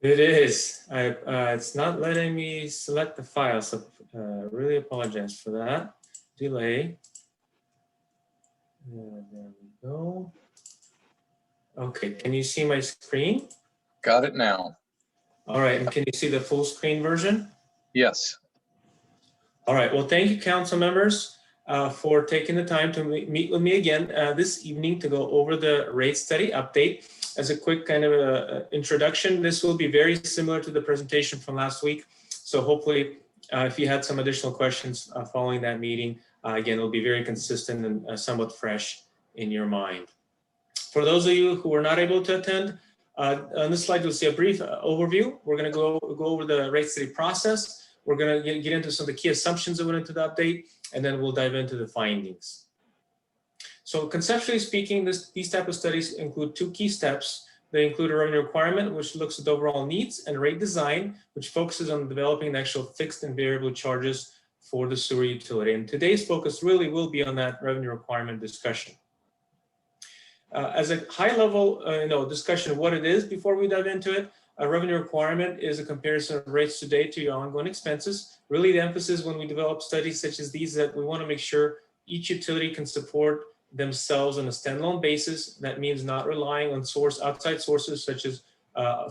S12: It is. It's not letting me select the file, so really apologize for that delay. There we go. Okay, can you see my screen?
S2: Got it now.
S12: All right, and can you see the full screen version?
S2: Yes.
S12: All right, well, thank you, council members, for taking the time to meet with me again this evening to go over the rate study update. As a quick kind of introduction, this will be very similar to the presentation from last week. So hopefully, if you had some additional questions following that meeting, again, it'll be very consistent and somewhat fresh in your mind. For those of you who were not able to attend, on this slide, you'll see a brief overview. We're going to go over the rate study process. We're going to get into some of the key assumptions that went into the update, and then we'll dive into the findings. So conceptually speaking, these type of studies include two key steps. They include a revenue requirement, which looks at the overall needs, and rate design, which focuses on developing the actual fixed and variable charges for the sewer utility. And today's focus really will be on that revenue requirement discussion. As a high level discussion of what it is before we dive into it, a revenue requirement is a comparison of rates today to your ongoing expenses. Really the emphasis when we develop studies such as these that we want to make sure each utility can support themselves on a standalone basis. That means not relying on outside sources such as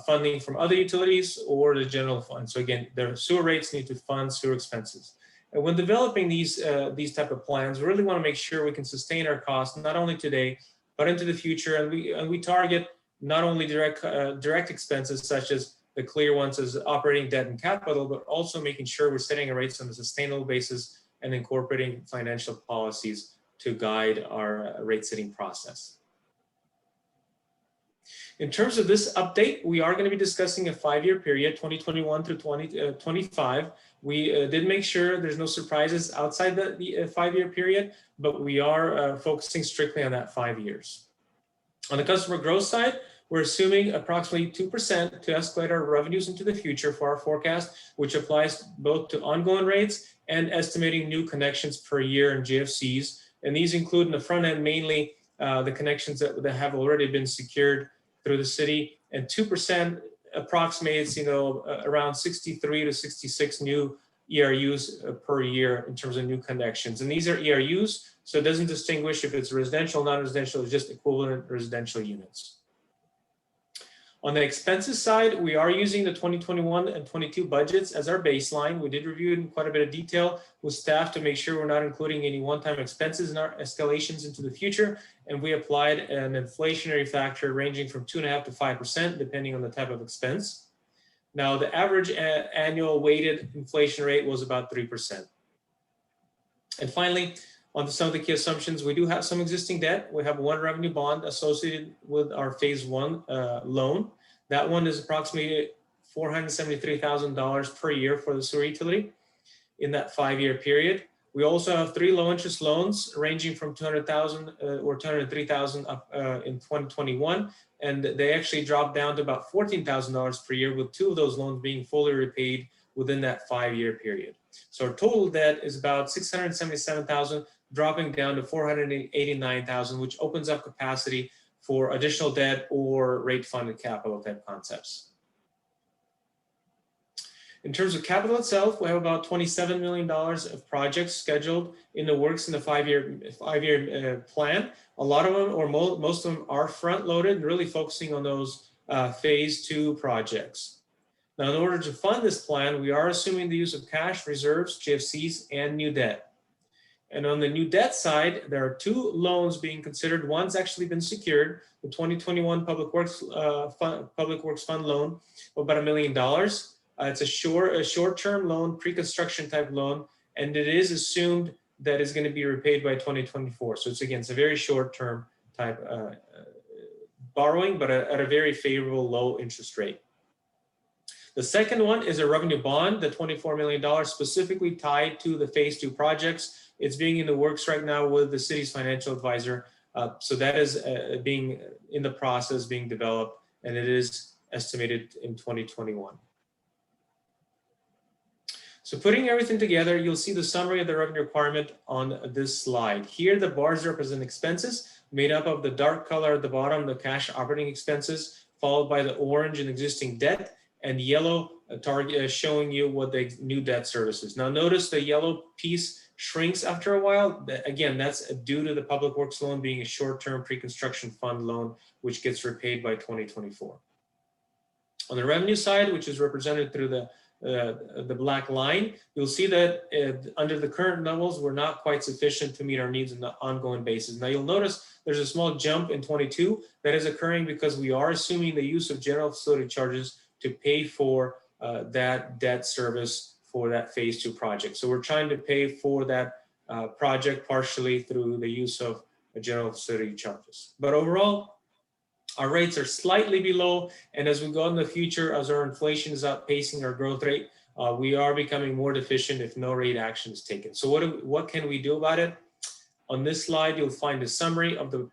S12: funding from other utilities or the general fund. So again, their sewer rates need to fund sewer expenses. And when developing these type of plans, we really want to make sure we can sustain our costs, not only today, but into the future. And we target not only direct expenses, such as the clear ones as operating debt and capital, but also making sure we're setting our rates on a sustainable basis and incorporating financial policies to guide our rate setting process. In terms of this update, we are going to be discussing a 5-year period, 2021 through 2025. We did make sure there's no surprises outside the 5-year period, but we are focusing strictly on that 5 years. On the customer growth side, we're assuming approximately 2% to escalate our revenues into the future for our forecast, which applies both to ongoing rates and estimating new connections per year in GFCs. And these include in the front end mainly the connections that have already been secured through the city, and 2% approximates around 63 to 66 new ERUs per year in terms of new connections. And these are ERUs, so it doesn't distinguish if it's residential, non-residential, it's just equivalent residential units. On the expenses side, we are using the 2021 and 22 budgets as our baseline. We did review it in quite a bit of detail with staff to make sure we're not including any one-time expenses in our escalations into the future. And we applied an inflationary factor ranging from 2.5% to 5%, depending on the type of expense. Now, the average annual weighted inflation rate was about 3%. And finally, on to some of the key assumptions, we do have some existing debt. We have one revenue bond associated with our phase 1 loan. That one is approximately $473,000 per year for the sewer utility in that 5-year period. We also have 3 low interest loans ranging from $200,000 or $203,000 up in 2021. And they actually dropped down to about $14,000 per year, with 2 of those loans being fully repaid within that 5-year period. So our total debt is about $677,000, dropping down to $489,000, which opens up capacity for additional debt or rate funded capital type concepts. In terms of capital itself, we have about $27 million of projects scheduled in the works in the 5-year plan. A lot of them, or most of them, are front loaded and really focusing on those phase 2 projects. Now, in order to fund this plan, we are assuming the use of cash, reserves, GFCs, and new debt. And on the new debt side, there are 2 loans being considered. One's actually been secured, the 2021 Public Works Fund loan of about $1 million. It's a short-term loan, pre-construction type loan, and it is assumed that is going to be repaid by 2024. So it's a very short-term type borrowing, but at a very favorable low interest rate. The second one is a revenue bond, the $24 million specifically tied to the phase 2 projects. It's being in the works right now with the city's financial advisor. So that is being in the process, being developed, and it is estimated in 2021. So putting everything together, you'll see the summary of the revenue requirement on this slide. Here, the bars represent expenses made up of the dark color at the bottom, the cash operating expenses, followed by the orange and existing debt, and yellow showing you what the new debt service is. Now notice the yellow piece shrinks after a while. Again, that's due to the public works loan being a short-term pre-construction fund loan, which gets repaid by 2024. On the revenue side, which is represented through the black line, you'll see that under the current levels, we're not quite sufficient to meet our needs on an ongoing basis. Now you'll notice there's a small jump in 22 that is occurring because we are assuming the use of general facility charges to pay for that debt service for that phase 2 project. So we're trying to pay for that project partially through the use of general facility charges. But overall, our rates are slightly below, and as we go in the future, as our inflation is outpacing our growth rate, we are becoming more deficient if no rate action is taken. So what can we do about it? On this slide, you'll find a summary of the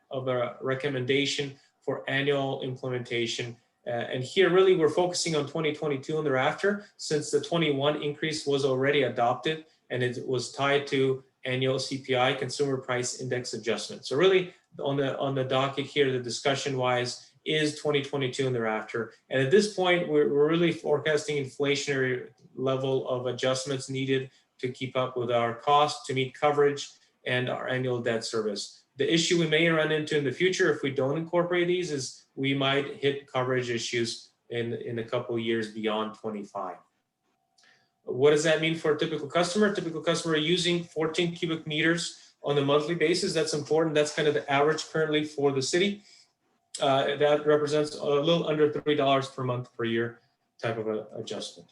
S12: recommendation for annual implementation. And here, really, we're focusing on 2022 and thereafter, since the 21 increase was already adopted and it was tied to annual CPI, Consumer Price Index adjustment. So really, on the docket here, the discussion-wise is 2022 and thereafter. And at this point, we're really forecasting inflationary level of adjustments needed to keep up with our costs to meet coverage and our annual debt service. The issue we may run into in the future if we don't incorporate these is we might hit coverage issues in a couple of years beyond 25. What does that mean for a typical customer? Typical customer using 14 cubic meters on a monthly basis. That's important. That's kind of the average currently for the city. That represents a little under $3 per month per year type of adjustment.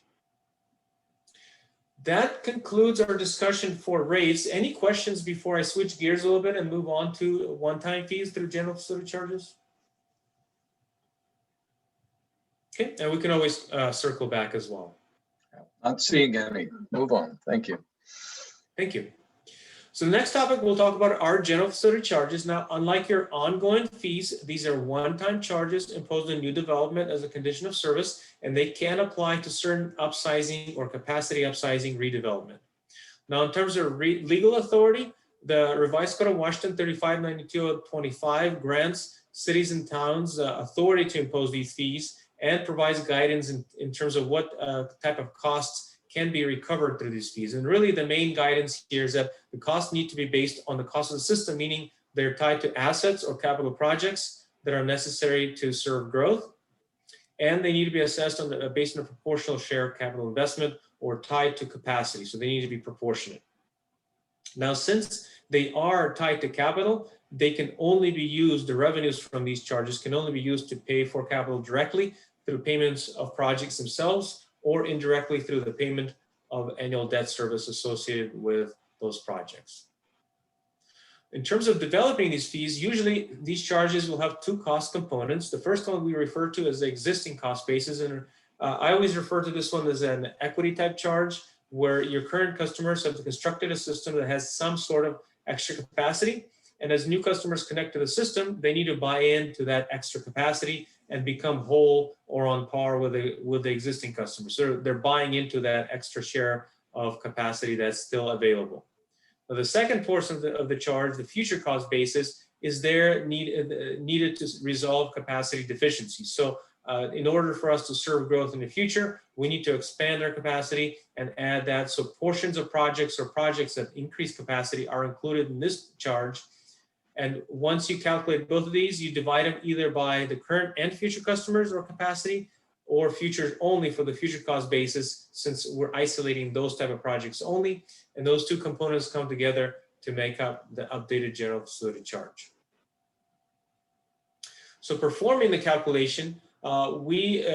S12: That concludes our discussion for rates. Any questions before I switch gears a little bit and move on to one-time fees through general facility charges? Okay, and we can always circle back as well.
S2: Not seeing any. Move on. Thank you.
S12: Thank you. So the next topic, we'll talk about our general facility charges. Now, unlike your ongoing fees, these are one-time charges imposed on new development as a condition of service, and they can apply to certain upsizing or capacity upsizing redevelopment. Now, in terms of legal authority, the revised code of Washington 3592/25 grants cities and towns authority to impose these fees and provides guidance in terms of what type of costs can be recovered through these fees. And really the main guidance here is that the costs need to be based on the cost of the system, meaning they're tied to assets or capital projects that are necessary to serve growth. And they need to be assessed on based on a proportional share of capital investment or tied to capacity. So they need to be proportionate. Now, since they are tied to capital, they can only be used, the revenues from these charges can only be used to pay for capital directly through payments of projects themselves or indirectly through the payment of annual debt service associated with those projects. In terms of developing these fees, usually these charges will have two cost components. The first one we refer to as the existing cost basis, and I always refer to this one as an equity type charge, where your current customers have constructed a system that has some sort of extra capacity. And as new customers connect to the system, they need to buy into that extra capacity and become whole or on par with the existing customers. So they're buying into that extra share of capacity that's still available. Now, the second portion of the charge, the future cost basis, is there needed to resolve capacity deficiencies. So in order for us to serve growth in the future, we need to expand our capacity and add that. So portions of projects or projects that increase capacity are included in this charge. And once you calculate both of these, you divide them either by the current and future customers or capacity, or future only for the future cost basis, since we're isolating those type of projects only. And those two components come together to make up the updated general facility charge. So performing the calculation, we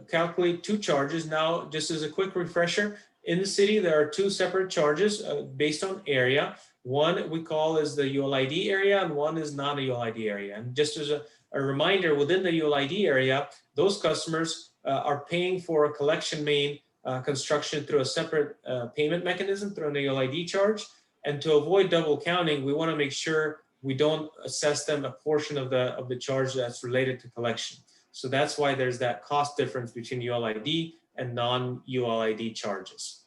S12: calculate two charges. Now, just as a quick refresher, in the city, there are two separate charges based on area. One we call is the ULID area, and one is not a ULID area. And just as a reminder, within the ULID area, those customers are paying for a collection main construction through a separate payment mechanism through an ULID charge. And to avoid double counting, we want to make sure we don't assess them a portion of the charge that's related to collection. So that's why there's that cost difference between ULID and non-ULID charges.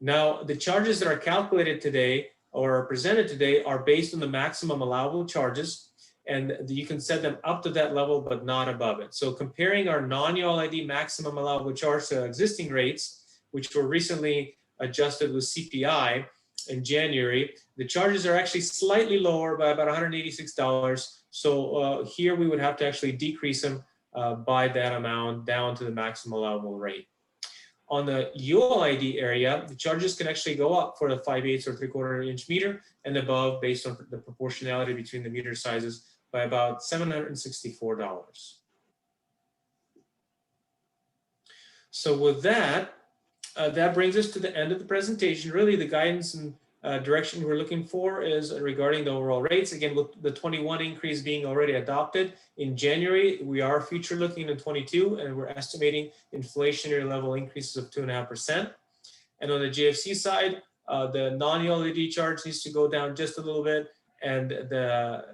S12: Now, the charges that are calculated today or are presented today are based on the maximum allowable charges. and you can set them up to that level, but not above it. So comparing our non-ULID maximum allowable charge to existing rates, which were recently adjusted with CPI in January, the charges are actually slightly lower by about $186. So here we would have to actually decrease them by that amount down to the maximum allowable rate. On the ULID area, the charges can actually go up for the 5/8 or 3/4 inch meter and above based on the proportionality between the meter sizes by about $764. So with that, that brings us to the end of the presentation. Really, the guidance and direction we're looking for is regarding the overall rates. Again, with the 21 increase being already adopted in January, we are future looking in 22, and we're estimating inflationary level increases of 2.5%. And on the JFC side, the non-ULID charge needs to go down just a little bit, and the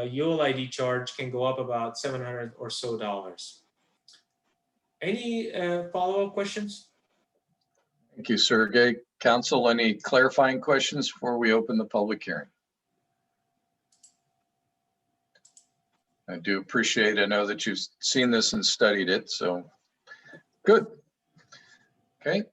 S12: ULID charge can go up about $700 or so. Any follow-up questions?
S2: Thank you, Sergey. Council, any clarifying questions before we open the public hearing? I do appreciate, I know that you've seen this and studied it, so good. Okay,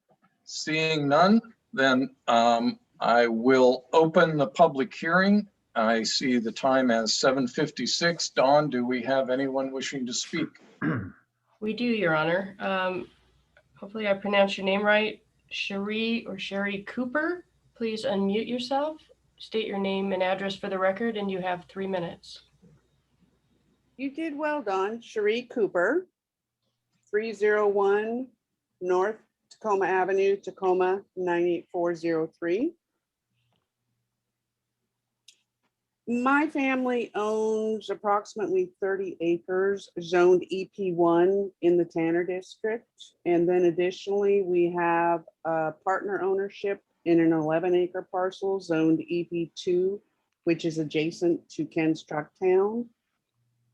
S2: seeing none, then I will open the public hearing. I see the time as 7:56. Dawn, do we have anyone wishing to speak?
S1: We do, Your Honor. Hopefully I pronounced your name right. Sherry Cooper, please unmute yourself, state your name and address for the record, and you have 3 minutes.
S13: You did well, Don. Sherry Cooper, 301 North Tacoma Avenue, Tacoma 98403. My family owns approximately 30 acres zoned EP1 in the Tanner District. And then additionally, we have partner ownership in an 11-acre parcel zoned EP2, which is adjacent to Ken's Truck Town.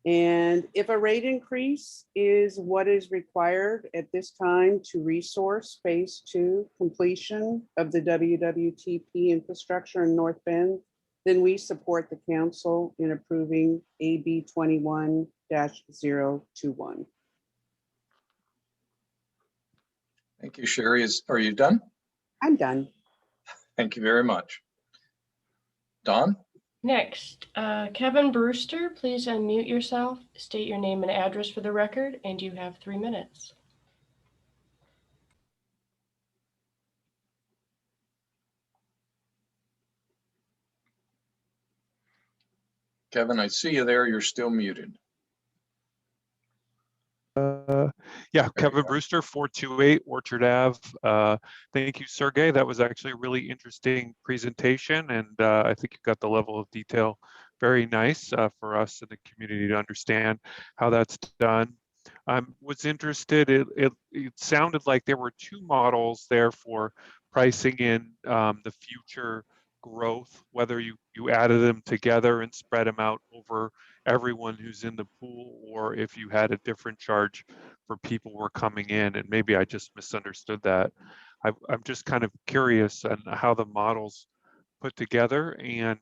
S13: And if a rate increase is what is required at this time to resource phase 2 completion of the WWTP infrastructure in North Bend, then we support the council in approving AB 21-021.
S2: Thank you, Sherry. Are you done?
S13: I'm done.
S2: Thank you very much. Dawn?
S1: Next, Kevin Brewster, please unmute yourself, state your name and address for the record, and you have 3 minutes.
S2: Kevin, I see you there. You're still muted.
S14: Yeah, Kevin Brewster, 428 Orchard Ave. Thank you, Sergey. That was actually a really interesting presentation, and I think you got the level of detail very nice for us in the community to understand how that's done. I was interested, it sounded like there were 2 models there for pricing in the future growth, whether you added them together and spread them out over everyone who's in the pool, or if you had a different charge for people who were coming in, and maybe I just misunderstood that. I'm just kind of curious on how the models put together, and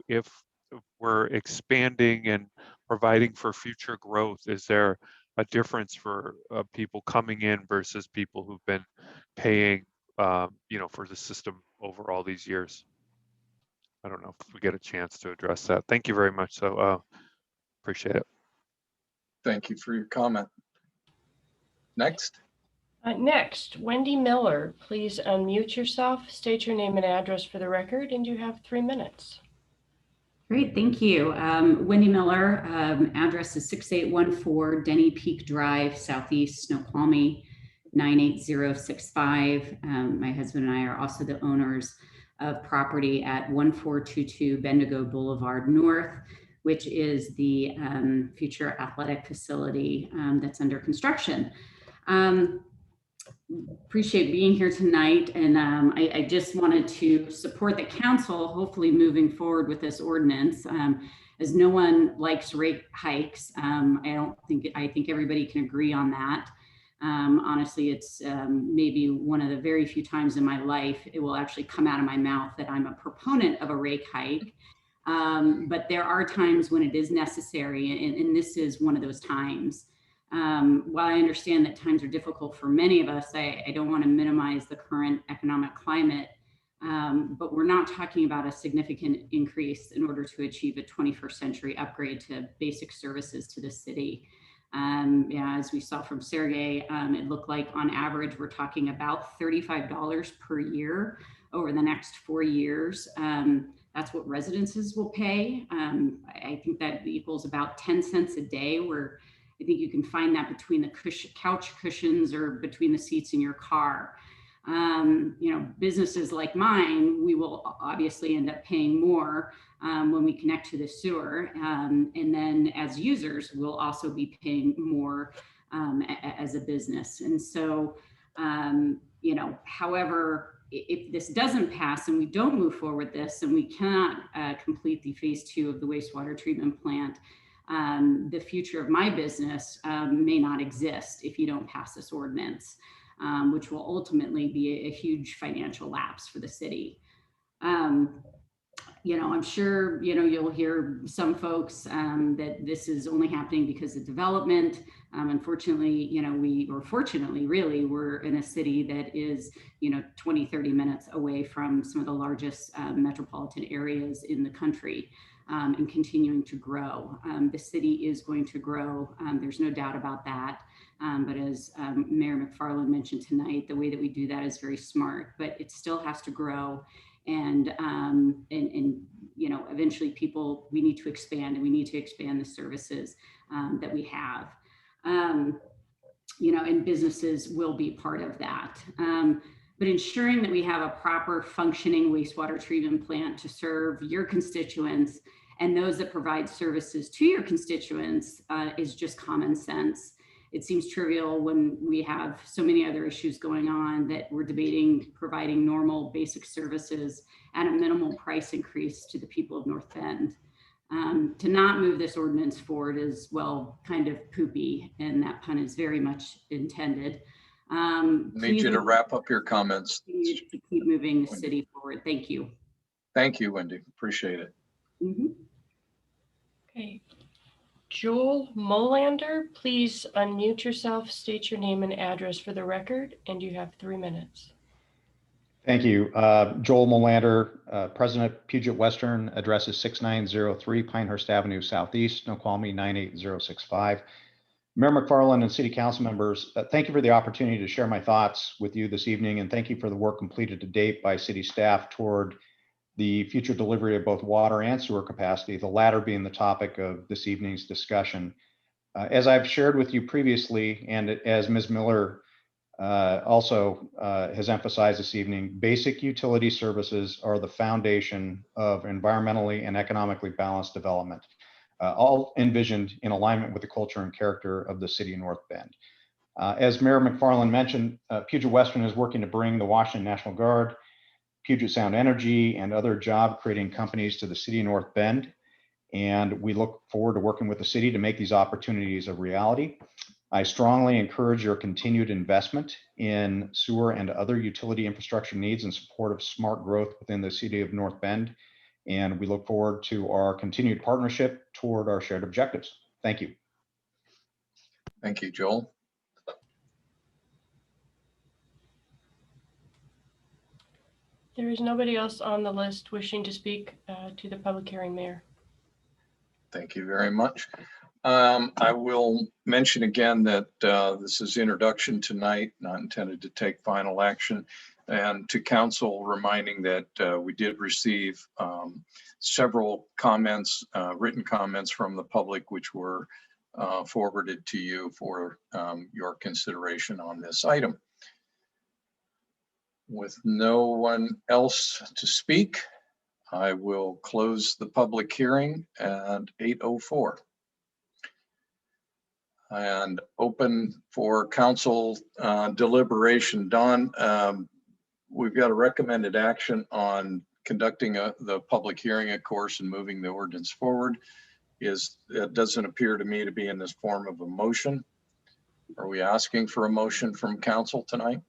S14: if we're expanding and providing for future growth, is there a difference for people coming in versus people who've been paying for the system over all these years? I don't know if we get a chance to address that. Thank you very much. So appreciate it.
S2: Thank you for your comment. Next.
S1: Next, Wendy Miller, please unmute yourself, state your name and address for the record, and you have 3 minutes.
S15: Great, thank you. Wendy Miller, address is 6814 Denny Peak Drive, Southeast Snoqualmie, 98065. My husband and I are also the owners of property at 1422 Bendigo Boulevard North, which is the future athletic facility that's under construction. Appreciate being here tonight, and I just wanted to support the council, hopefully moving forward with this ordinance, as no one likes rate hikes. I think everybody can agree on that. Honestly, it's maybe one of the very few times in my life it will actually come out of my mouth that I'm a proponent of a rate hike. But there are times when it is necessary, and this is one of those times. While I understand that times are difficult for many of us, I don't want to minimize the current economic climate, but we're not talking about a significant increase in order to achieve a 21st century upgrade to basic services to the city. Yeah, as we saw from Sergey, it looked like on average, we're talking about $35 per year over the next 4 years. That's what residences will pay. I think that equals about 10 cents a day, where I think you can find that between the couch cushions or between the seats in your car. Businesses like mine, we will obviously end up paying more when we connect to the sewer. And then as users, we'll also be paying more as a business. And so, however, if this doesn't pass and we don't move forward with this and we cannot complete the phase 2 of the wastewater treatment plant, the future of my business may not exist if you don't pass this ordinance, which will ultimately be a huge financial lapse for the city. I'm sure, you'll hear some folks that this is only happening because of development. Unfortunately, fortunately, really, we're in a city that is, 20, 30 minutes away from some of the largest metropolitan areas in the country, and continuing to grow. The city is going to grow. There's no doubt about that. But as Mayor McFarland mentioned tonight, the way that we do that is very smart, but it still has to grow. And eventually we need to expand, and we need to expand the services that we have. And businesses will be part of that. But ensuring that we have a proper functioning wastewater treatment plant to serve your constituents and those that provide services to your constituents is just common sense. It seems trivial when we have so many other issues going on that we're debating providing normal basic services at a minimal price increase to the people of North Bend. To not move this ordinance forward is, well, kind of poopy, and that pun is very much intended.
S2: Need you to wrap up your comments.
S15: Please keep moving the city forward. Thank you.
S2: Thank you, Wendy. Appreciate it.
S15: Mm-hmm.
S1: Okay. Joel Molander, please unmute yourself, state your name and address for the record, and you have 3 minutes.
S16: Thank you. Joel Molander, President, Puget Western, address is 6903 Pinehurst Avenue Southeast, Snoqualmie 98065. Mayor McFarland and City Council members, thank you for the opportunity to share my thoughts with you this evening, and thank you for the work completed to date by city staff toward the future delivery of both water and sewer capacity, the latter being the topic of this evening's discussion. As I've shared with you previously, and as Ms. Miller also has emphasized this evening, basic utility services are the foundation of environmentally and economically balanced development, all envisioned in alignment with the culture and character of the city of North Bend. As Mayor McFarland mentioned, Puget Western is working to bring the Washington National Guard, Puget Sound Energy, and other job-creating companies to the city of North Bend, and we look forward to working with the city to make these opportunities a reality. I strongly encourage your continued investment in sewer and other utility infrastructure needs in support of smart growth within the city of North Bend, and we look forward to our continued partnership toward our shared objectives. Thank you.
S2: Thank you, Joel.
S1: There is nobody else on the list wishing to speak to the public hearing, Mayor.
S2: Thank you very much. I will mention again that this is introduction tonight, not intended to take final action. And to council, reminding that we did receive several comments, written comments from the public, which were forwarded to you for your consideration on this item. With no one else to speak, I will close the public hearing at 8:04 and open for council deliberation. Don, we've got a recommended action on conducting the public hearing, of course, and moving the ordinance forward. It doesn't appear to me to be in this form of a motion. Are we asking for a motion from council tonight?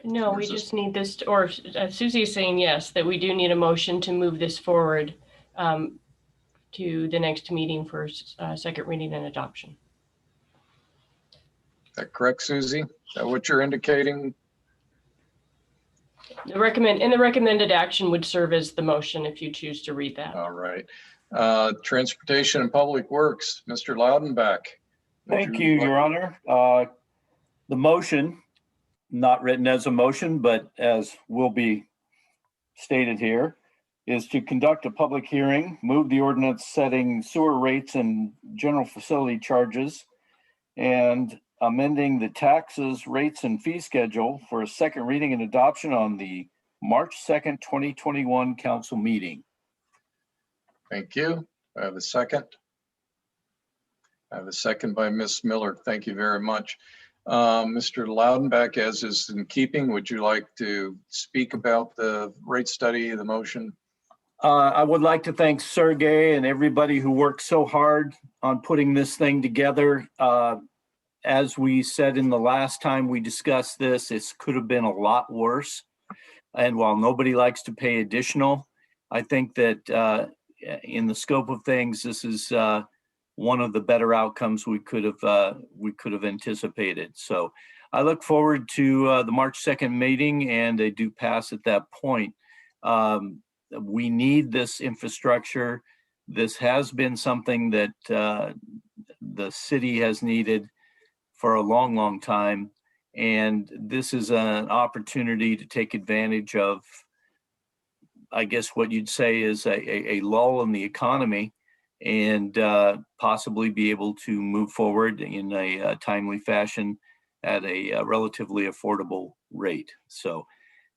S1: No, we just need this, or Susie is saying yes, that we do need a motion to move this forward to the next meeting for second reading and adoption.
S2: Is that correct, Susie? Is that what you're indicating?
S1: The recommended action would serve as the motion if you choose to read that.
S2: All right. Transportation and Public Works, Mr. Loudenback.
S9: Thank you, Your Honor. The motion, not written as a motion, but as will be stated here, is to conduct a public hearing, move the ordinance setting sewer rates and general facility charges, and amending the taxes, rates, and fee schedule for a second reading and adoption on the March 2nd, 2021 council meeting.
S2: Thank you. I have a second. I have a second by Ms. Miller. Thank you very much. Mr. Loudenback, as is in keeping, would you like to speak about the rate study, the motion?
S9: I would like to thank Sergey and everybody who worked so hard on putting this thing together. As we said in the last time we discussed this, it could have been a lot worse. And while nobody likes to pay additional, I think that in the scope of things, this is one of the better outcomes we could have anticipated. So I look forward to the March 2nd meeting and a due pass at that point. We need this infrastructure. This has been something that the city has needed for a long, long time. And this is an opportunity to take advantage of, I guess what you'd say is a lull in the economy and possibly be able to move forward in a timely fashion at a relatively affordable rate. So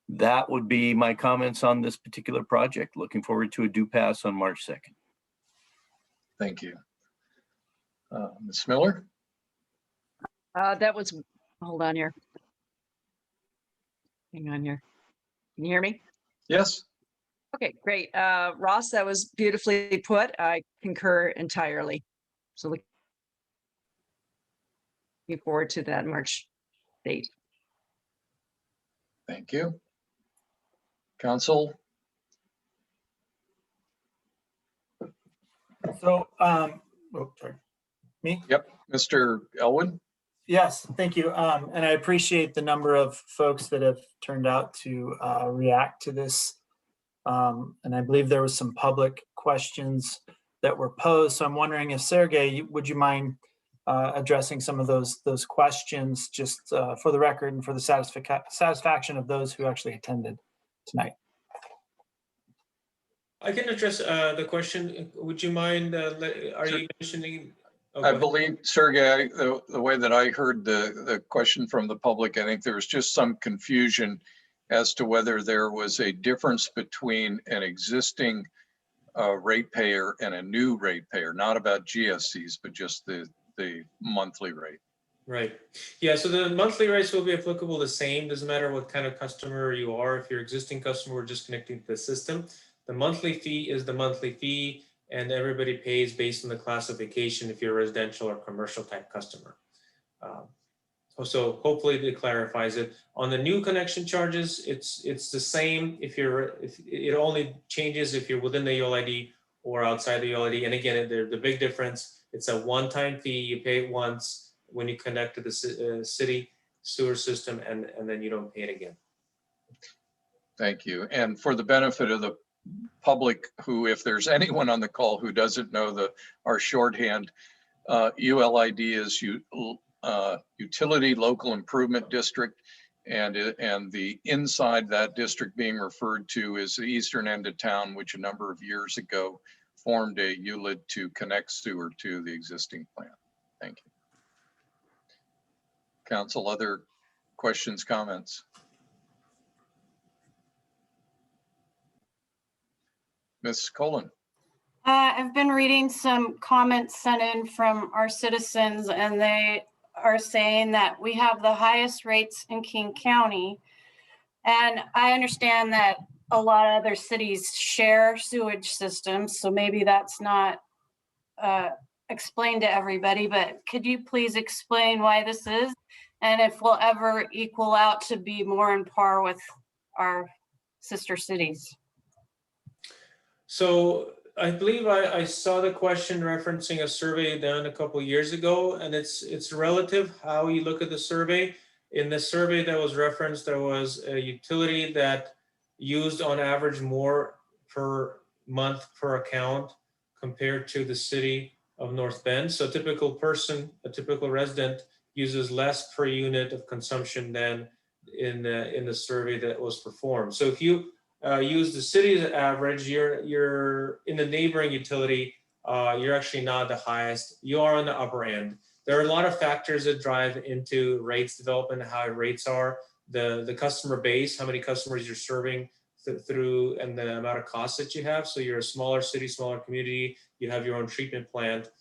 S9: that would be my comments on this particular project. Looking forward to a due pass on March 2nd.
S2: Thank you. Ms. Miller?
S6: That was, hold on here. Hang on here. Can you hear me?
S2: Yes.
S6: Okay, great. Ross, that was beautifully put. I concur entirely. So looking forward to that March date.
S2: Thank you. Council?
S4: So, oh, sorry. Me?
S2: Yep. Mr. Elwood?
S4: Yes, thank you. And I appreciate the number of folks that have turned out to react to this. And I believe there was some public questions that were posed. So I'm wondering if Sergey, would you mind addressing some of those questions just for the record and for the satisfaction of those who actually attended tonight?
S12: I can address the question. Would you mind, are you mentioning? Oh,
S2: I believe, Sergey, the way that I heard the question from the public, I think there was just some confusion as to whether there was a difference between an existing ratepayer and a new ratepayer, not about GSCs, but just the monthly rate.
S12: Right. Yeah, so the monthly rates will be applicable the same. Doesn't matter what kind of customer you are. If you're an existing customer, we're just connecting to the system. The monthly fee is the monthly fee, and everybody pays based on the classification if you're a residential or commercial type customer. So hopefully it clarifies it. On the new connection charges, it's the same. If it only changes if you're within the ULID or outside the ULID. And again, the big difference, it's a one-time fee. You pay it once when you connect to the city sewer system, and then you don't pay it again.
S2: Thank you. And for the benefit of the public, who, if there's anyone on the call who doesn't know our shorthand, ULID is Utility Local Improvement District, and the inside that district being referred to is the eastern end of town, which a number of years ago formed a ULID to connect sewer to the existing plant. Thank you. Council, other questions, comments? Ms. Colon.
S8: I've been reading some comments sent in from our citizens, and they are saying that we have the highest rates in King County. And I understand that a lot of other cities share sewage systems, so maybe that's not explained to everybody, but could you please explain why this is? And if we'll ever equal out to be more on par with our sister cities?
S12: So I believe I saw the question referencing a survey done a couple of years ago, and it's relative how you look at the survey. In the survey that was referenced, there was a utility that used on average more per month per account compared to the city of North Bend. So a typical person, a typical resident uses less per unit of consumption than in the survey that was performed. So if you use the city's average, you're in the neighboring utility, you're actually not the highest, you are on the upper end. There are a lot of factors that drive into rates development, how rates are, the customer base, how many customers you're serving through, and the amount of costs that you have. So you're a smaller city, smaller community, you have your own treatment plant.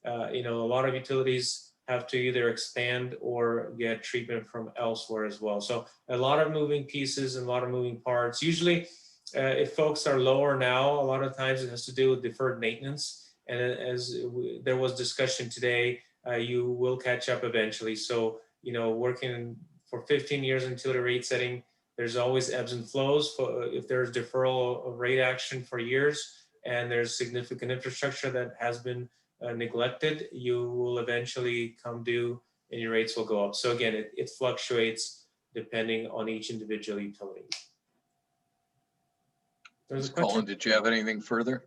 S12: A lot of utilities have to either expand or get treatment from elsewhere as well. So a lot of moving pieces and a lot of moving parts. Usually, if folks are lower now, a lot of times it has to do with deferred maintenance. And as there was discussion today, you will catch up eventually. So, working for 15 years in utility rate setting, there's always ebbs and flows. If there's deferral of rate action for years and there's significant infrastructure that has been neglected, you will eventually come due and your rates will go up. So again, it fluctuates depending on each individual utility.
S2: Ms. Cullen, did you have anything further?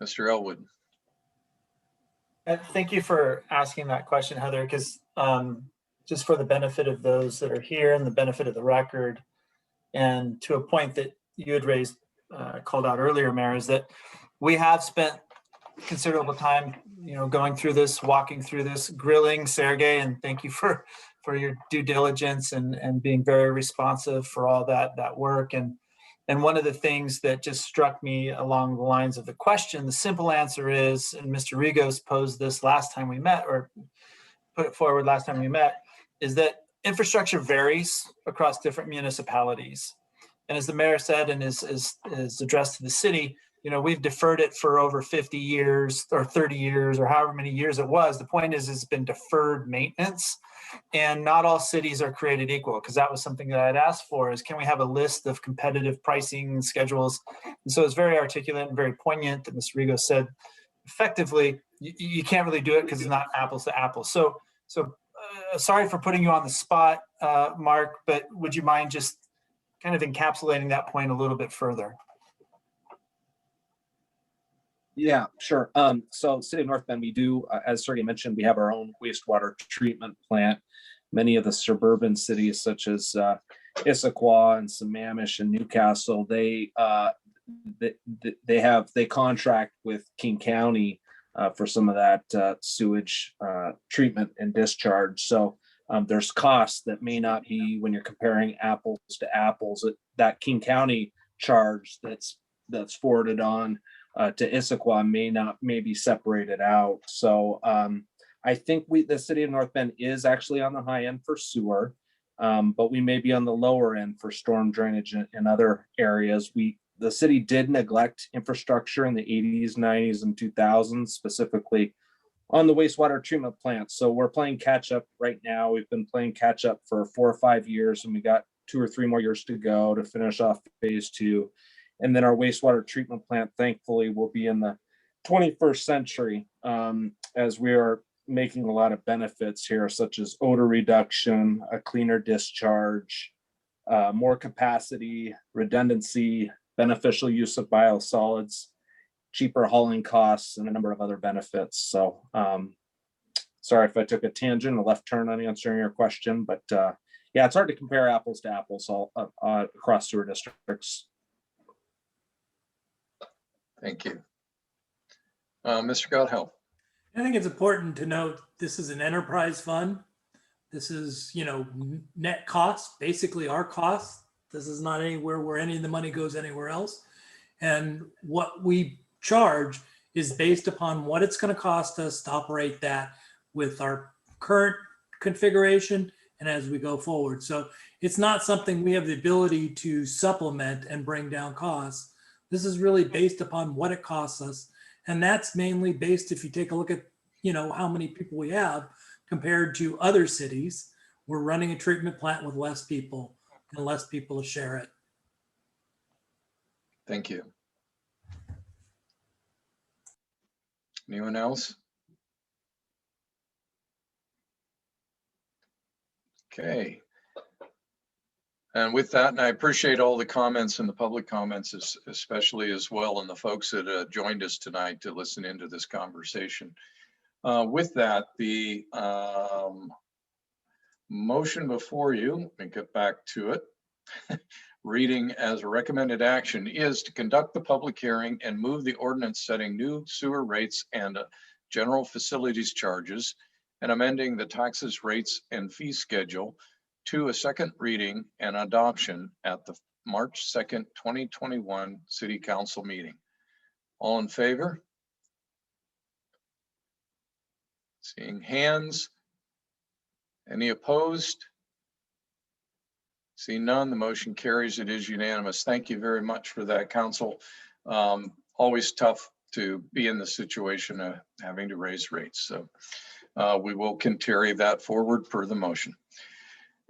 S2: Mr. Elwood.
S4: Thank you for asking that question, Heather, because just for the benefit of those that are here and the benefit of the record, and to a point that you had raised, called out earlier, Mayor, is that we have spent considerable time, going through this, walking through this, grilling Sergey, and thank you for your due diligence and being very responsive for all that work. And one of the things that just struck me along the lines of the question, the simple answer is, and Mr. Rigos posed this last time we met, or put it forward last time we met, is that infrastructure varies across different municipalities. And as the mayor said in his address to the city, we've deferred it for over 50 years or 30 years or however many years it was. The point is it's been deferred maintenance, and not all cities are created equal, because that was something that I'd asked for, is can we have a list of competitive pricing schedules? And so it's very articulate and very poignant that Mr. Rigo said, effectively, you can't really do it because it's not apples to apples. So sorry for putting you on the spot, Mark, but would you mind just kind of encapsulating that point a little bit further?
S17: Yeah, sure. So City of North Bend, we do, as Sergey mentioned, we have our own wastewater treatment plant. Many of the suburban cities such as Issaquah and Sammamish and Newcastle, they contract with King County for some of that sewage treatment and discharge. So there's costs that may not be, when you're comparing apples to apples, that King County charge that's forwarded on to Issaquah may be separated out. So I think the city of North Bend is actually on the high end for sewer, but we may be on the lower end for storm drainage in other areas. The city did neglect infrastructure in the 80s, 90s, and 2000s, specifically on the wastewater treatment plant. So we're playing catch up right now. We've been playing catch up for 4 or 5 years, and we got 2 or 3 more years to go to finish off phase 2. And then our wastewater treatment plant, thankfully, will be in the 21st century, as we are making a lot of benefits here, such as odor reduction, a cleaner discharge, more capacity, redundancy, beneficial use of biosolids, cheaper hauling costs, and a number of other benefits. So sorry if I took a tangent, a left turn on answering your question, but yeah, it's hard to compare apples to apples across sewer districts.
S2: Thank you. Mr. Godhelp.
S7: I think it's important to note this is an enterprise fund. This is, net costs, basically our costs. This is not anywhere where any of the money goes anywhere else. And what we charge is based upon what it's going to cost us to operate that with our current configuration and as we go forward. So it's not something we have the ability to supplement and bring down costs. This is really based upon what it costs us. And that's mainly based, if you take a look at, how many people we have compared to other cities, we're running a treatment plant with less people and less people to share it.
S2: Thank you. Anyone else? Okay. And with that, and I appreciate all the comments and the public comments, especially as well, and the folks that joined us tonight to listen into this conversation. With that, the motion before you, let me get back to it. Reading as a recommended action is to conduct the public hearing and move the ordinance setting new sewer rates and general facilities charges and amending the taxes, rates, and fee schedule to a second reading and adoption at the March 2nd, 2021 City Council meeting. All in favor? Seeing hands. Any opposed? See none, the motion carries. It is unanimous. Thank you very much for that, Council. Always tough to be in the situation of having to raise rates. So we will carry that forward per the motion.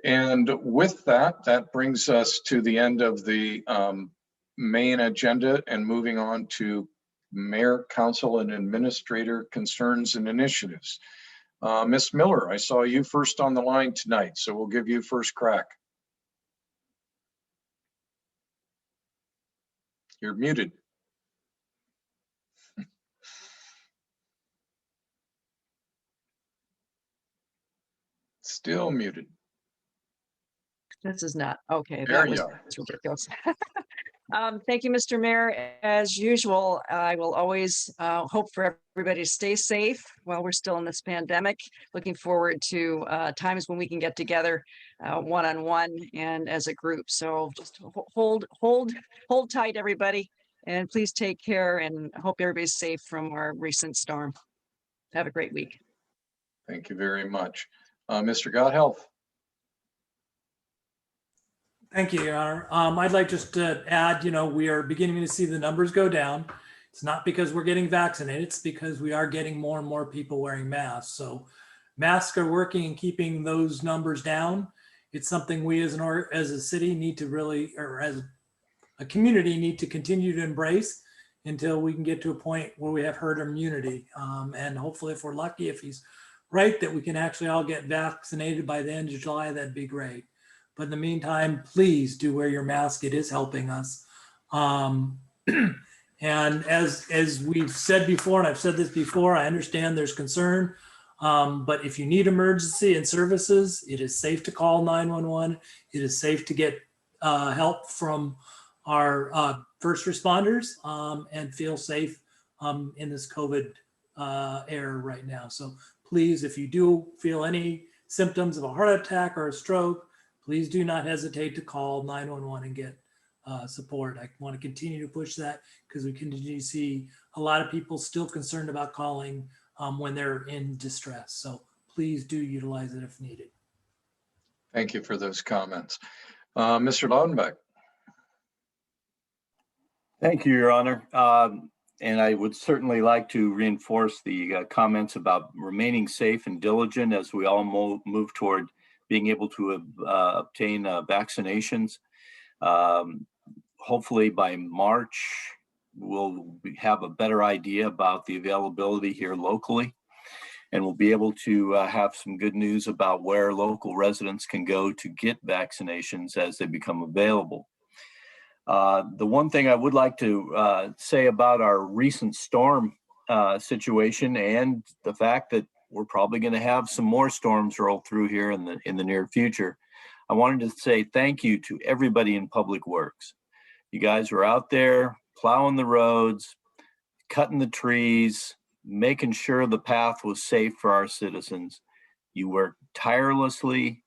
S2: And with that, that brings us to the end of the main agenda and moving on to Mayor, Council, and Administrator concerns and initiatives. Ms. Miller, I saw you first on the line tonight, so we'll give you first crack. You're muted. Still muted.
S6: This is not, okay.
S2: There
S6: That
S2: you
S6: was
S2: are.
S6: that's ridiculous. Thank you, Mr. Mayor. As usual, I will always hope for everybody to stay safe while we're still in this pandemic. Looking forward to times when we can get together one-on-one and as a group. So just hold tight, everybody, and please take care, and hope everybody's safe from our recent storm. Have a great week.
S2: Thank you very much. Mr. Godhealth.
S7: Thank you, Your Honor. I'd like just to add, we are beginning to see the numbers go down. It's not because we're getting vaccinated, it's because we are getting more and more people wearing masks. So masks are working in keeping those numbers down. It's something we as a city need to really, or as a community need to continue to embrace until we can get to a point where we have herd immunity. And hopefully, if we're lucky, if he's right, that we can actually all get vaccinated by the end of July, that'd be great. But in the meantime, please do wear your mask. It is helping us. And as we've said before, and I've said this before, I understand there's concern. But if you need emergency and services, it is safe to call 911. It is safe to get help from our first responders and feel safe in this COVID era right now. So please, if you do feel any symptoms of a heart attack or a stroke, please do not hesitate to call 911 and get support. I want to continue to push that because we continue to see a lot of people still concerned about calling when they're in distress. So please do utilize it if needed.
S2: Thank you for those comments. Mr. Laudenbach.
S9: Thank you, Your Honor. And I would certainly like to reinforce the comments about remaining safe and diligent as we all move toward being able to obtain vaccinations. Hopefully by March, we'll have a better idea about the availability here locally, and we'll be able to have some good news about where local residents can go to get vaccinations as they become available. The one thing I would like to say about our recent storm situation and the fact that we're probably going to have some more storms roll through here in the near future. I wanted to say thank you to everybody in Public Works. You guys were out there plowing the roads, cutting the trees, making sure the path was safe for our citizens. You worked tirelessly,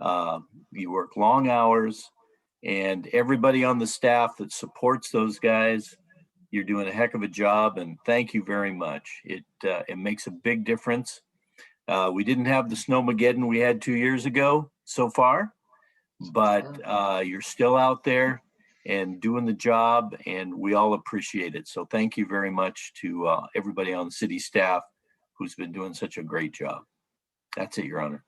S9: you work long hours, and everybody on the staff that supports those guys, you're doing a heck of a job, and thank you very much. It makes a big difference. We didn't have the snowmageddon we had 2 years ago so far, but you're still out there and doing the job, and we all appreciate it. So thank you very much to everybody on the city staff who's been doing such a great job. That's it, Your Honor.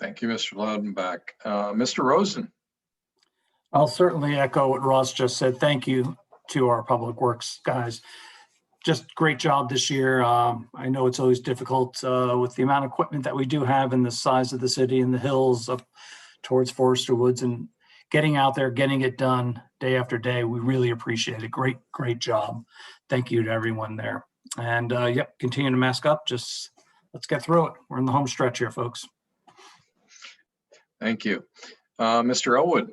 S2: Thank you, Mr. Laudenbach. Mr. Rosen.
S5: I'll certainly echo what Ross just said. Thank you to our Public Works guys. just great job this year. I know it's always difficult with the amount of equipment that we do have and the size of the city and the hills up towards Forester Woods, and getting out there, getting it done day after day. We really appreciate it. Great job. Thank you to everyone there. And yep, continue to mask up. Just let's get through it. We're in the home stretch here, folks.
S2: Thank you. Mr. Elwood.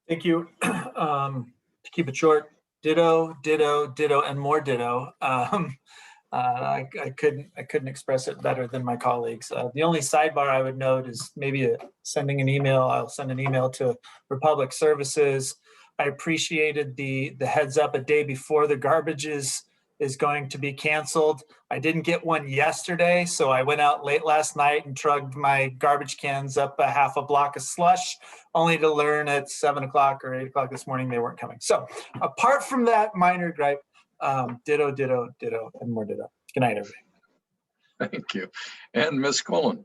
S4: Thank you. To keep it short, ditto, ditto, ditto, and more ditto. I couldn't express it better than my colleagues. The only sidebar I would note is maybe sending an email. I'll send an email to Republic Services. I appreciated the heads up a day before the garbage is going to be canceled. I didn't get one yesterday, so I went out late last night and trugged my garbage cans up a half a block of slush, only to learn at 7 o'clock or 8 o'clock this morning they weren't coming. So apart from that minor gripe, ditto, ditto, ditto, and more ditto. Good night, everybody.
S2: Thank you. And Ms. Quillen.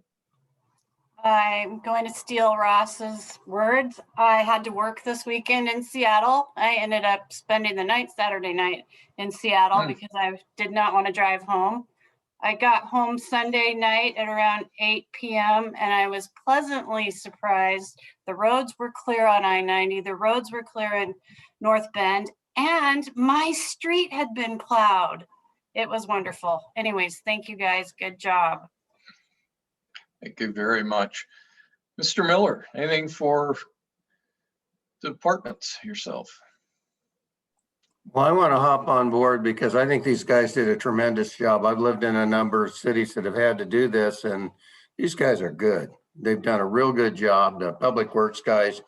S8: I'm going to steal Ross's words. I had to work this weekend in Seattle. I ended up spending the night Saturday night in Seattle because I did not want to drive home. I got home Sunday night at around 8 p.m. and I was pleasantly surprised. The roads were clear on I-90. The roads were clear in North Bend, and my street had been plowed. It was wonderful. Anyways, thank you guys. Good job.
S2: Thank you very much. Mr. Miller, anything for the departments yourself?
S11: Well, I want to hop on board because I think these guys did a tremendous job. I've lived in a number of cities that have had to do this, and these guys are good. They've done a real good job. The public works guys,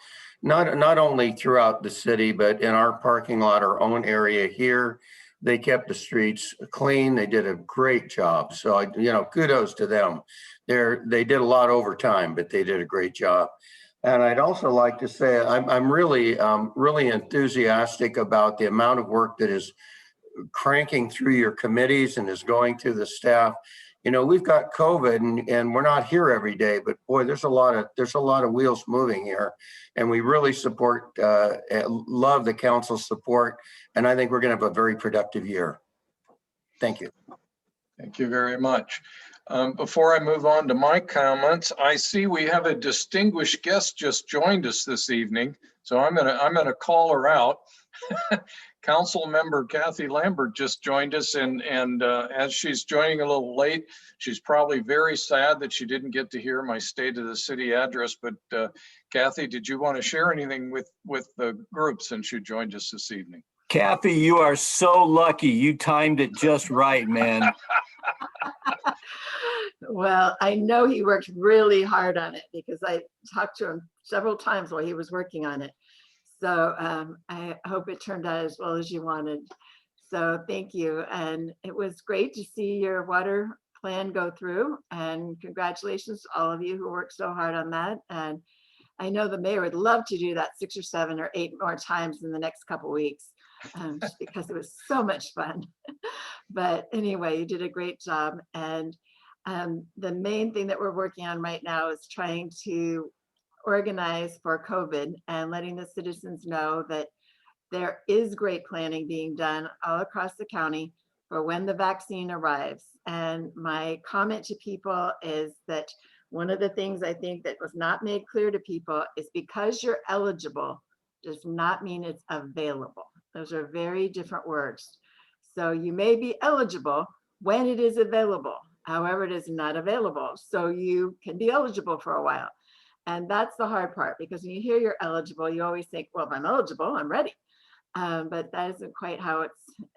S11: not only throughout the city, but in our parking lot, our own area here, they kept the streets clean. They did a great job. So, kudos to them. They did a lot overtime, but they did a great job. And I'd also like to say I'm really enthusiastic about the amount of work that is cranking through your committees and is going to the staff. We've got COVID and we're not here every day, but boy, there's a lot of wheels moving here, and we really love the council's support. And I think we're going to have a very productive year. Thank you.
S2: Thank you very much. Before I move on to my comments, I see we have a distinguished guest just joined us this evening, so I'm gonna call her out. Council member Kathy Lambert just joined us, and as she's joining a little late, she's probably very sad that she didn't get to hear my State of the City address. But Kathy, did you want to share anything with the group since you joined us this evening?
S9: Kathy, you are so lucky. You timed it just right, man.
S18: Well, I know he worked really hard on it because I talked to him several times while he was working on it. So I hope it turned out as well as you wanted. So thank you. And it was great to see your water plan go through, and congratulations to all of you who worked so hard on that. And I know the mayor would love to do that 6 or 7 or 8 more times in the next couple of weeks. Just because it was so much fun. But anyway, you did a great job. And the main thing that we're working on right now is trying to organize for COVID and letting the citizens know that there is great planning being done all across the county for when the vaccine arrives. And my comment to people is that one of the things I think that was not made clear to people is because you're eligible does not mean it's available. Those are very different words. So you may be eligible when it is available. However, it is not available. So you can be eligible for a while. And that's the hard part, because when you hear you're eligible, you always think, well, if I'm eligible, I'm ready. But that isn't quite how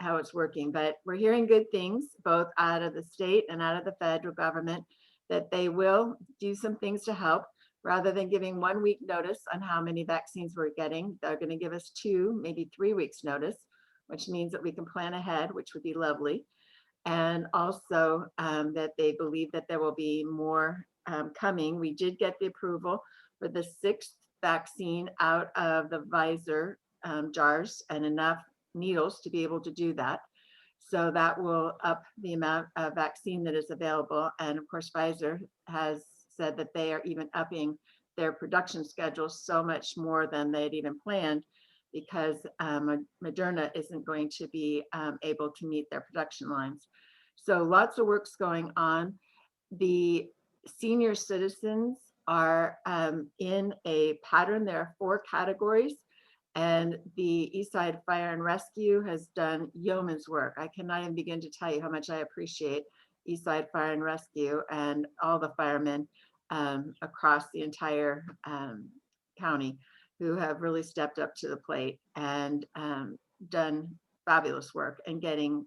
S18: it's working. But we're hearing good things, both out of the state and out of the federal government, that they will do some things to help. Rather than giving 1 week notice on how many vaccines we're getting, they're going to give us 2, maybe 3 weeks notice, which means that we can plan ahead, which would be lovely. And also that they believe that there will be more coming. We did get the approval for the 6th vaccine out of the Pfizer jars and enough needles to be able to do that. So that will up the amount of vaccine that is available. And of course, Pfizer has said that they are even upping their production schedule so much more than they'd even planned, because Moderna isn't going to be able to meet their production lines. So lots of work's going on. The senior citizens are in a pattern. There are 4 categories, and the Eastside Fire and Rescue has done yeoman's work. I cannot even begin to tell you how much I appreciate Eastside Fire and Rescue and all the firemen across the entire county who have really stepped up to the plate and done fabulous work and getting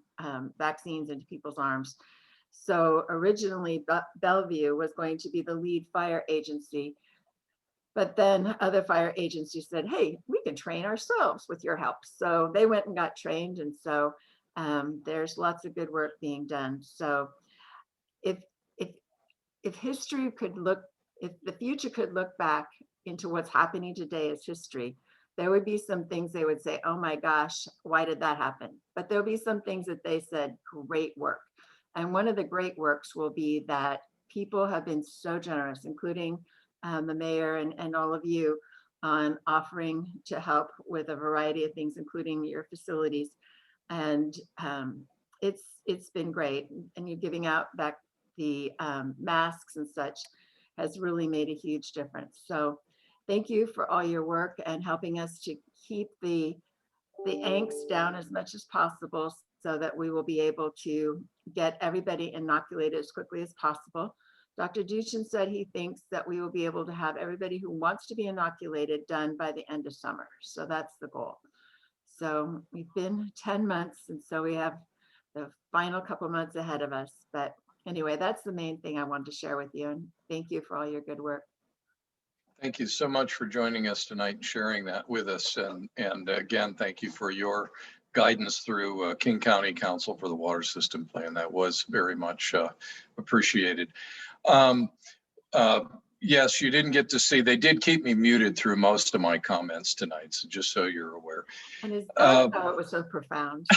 S18: vaccines into people's arms. So originally Bellevue was going to be the lead fire agency, but then other fire agencies said, hey, we can train ourselves with your help. So they went and got trained. And so there's lots of good work being done. So if history could look, if the future could look back into what's happening today as history, there would be some things they would say, oh my gosh, why did that happen? But there'll be some things that they said, great work. And one of the great works will be that people have been so generous, including the mayor and all of you, on offering to help with a variety of things, including your facilities. And it's been great. And you giving out back the masks and such has really made a huge difference. So thank you for all your work and helping us to keep the angst down as much as possible so that we will be able to get everybody inoculated as quickly as possible. Dr. Duchin said he thinks that we will be able to have everybody who wants to be inoculated done by the end of summer. So that's the goal. So we've been 10 months, and so we have the final couple months ahead of us. But anyway, that's the main thing I wanted to share with you. And thank you for all your good work.
S2: Thank you so much for joining us tonight and sharing that with us. And again, thank you for your guidance through King County Council for the Water System Plan. That was very much appreciated. Yes, you didn't get to see, they did keep me muted through most of my comments tonight, so just so you're aware.
S18: And I thought it was so profound.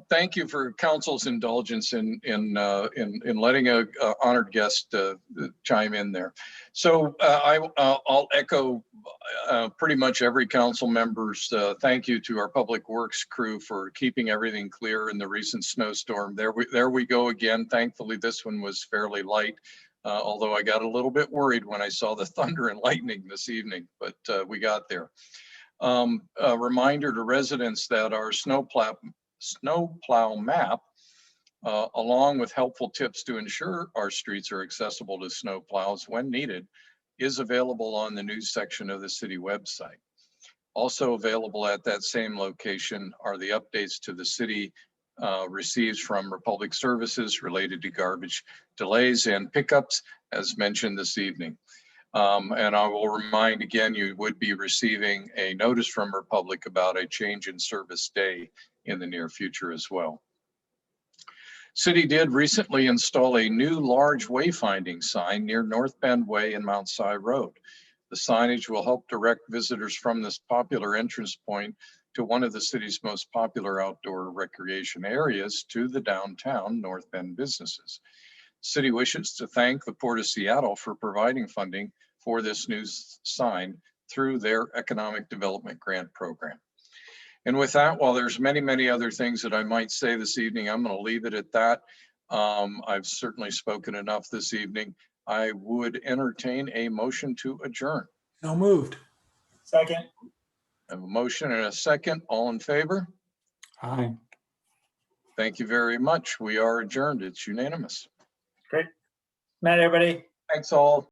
S2: Thank you for council's indulgence in letting a honored guest chime in there. So I'll echo pretty much every council member's thank you to our public works crew for keeping everything clear in the recent snowstorm. There we go again. Thankfully, this one was fairly light. Although I got a little bit worried when I saw the thunder and lightning this evening, but we got there. A reminder to residents that our snowplow map, along with helpful tips to ensure our streets are accessible to snowplows when needed, is available on the news section of the city website. Also available at that same location are the updates to the city receives from Republic Services related to garbage delays and pickups, as mentioned this evening. And I will remind again, you would be receiving a notice from Republic about a change in service day in the near future as well. City did recently install a new large wayfinding sign near North Bend Way and Mount Si Road. The signage will help direct visitors from this popular entrance point to one of the city's most popular outdoor recreation areas to the downtown North Bend businesses. City wishes to thank the Port of Seattle for providing funding for this new sign through their Economic Development Grant Program. And with that, while there's many other things that I might say this evening, I'm going to leave it at that. I've certainly spoken enough this evening. I would entertain a motion to adjourn.
S7: So moved.
S4: Second.
S2: I have a motion and a second. All in favor?
S5: Aye.
S2: Thank you very much. We are adjourned. It's unanimous.
S4: Great. Night, everybody.
S2: Thanks all.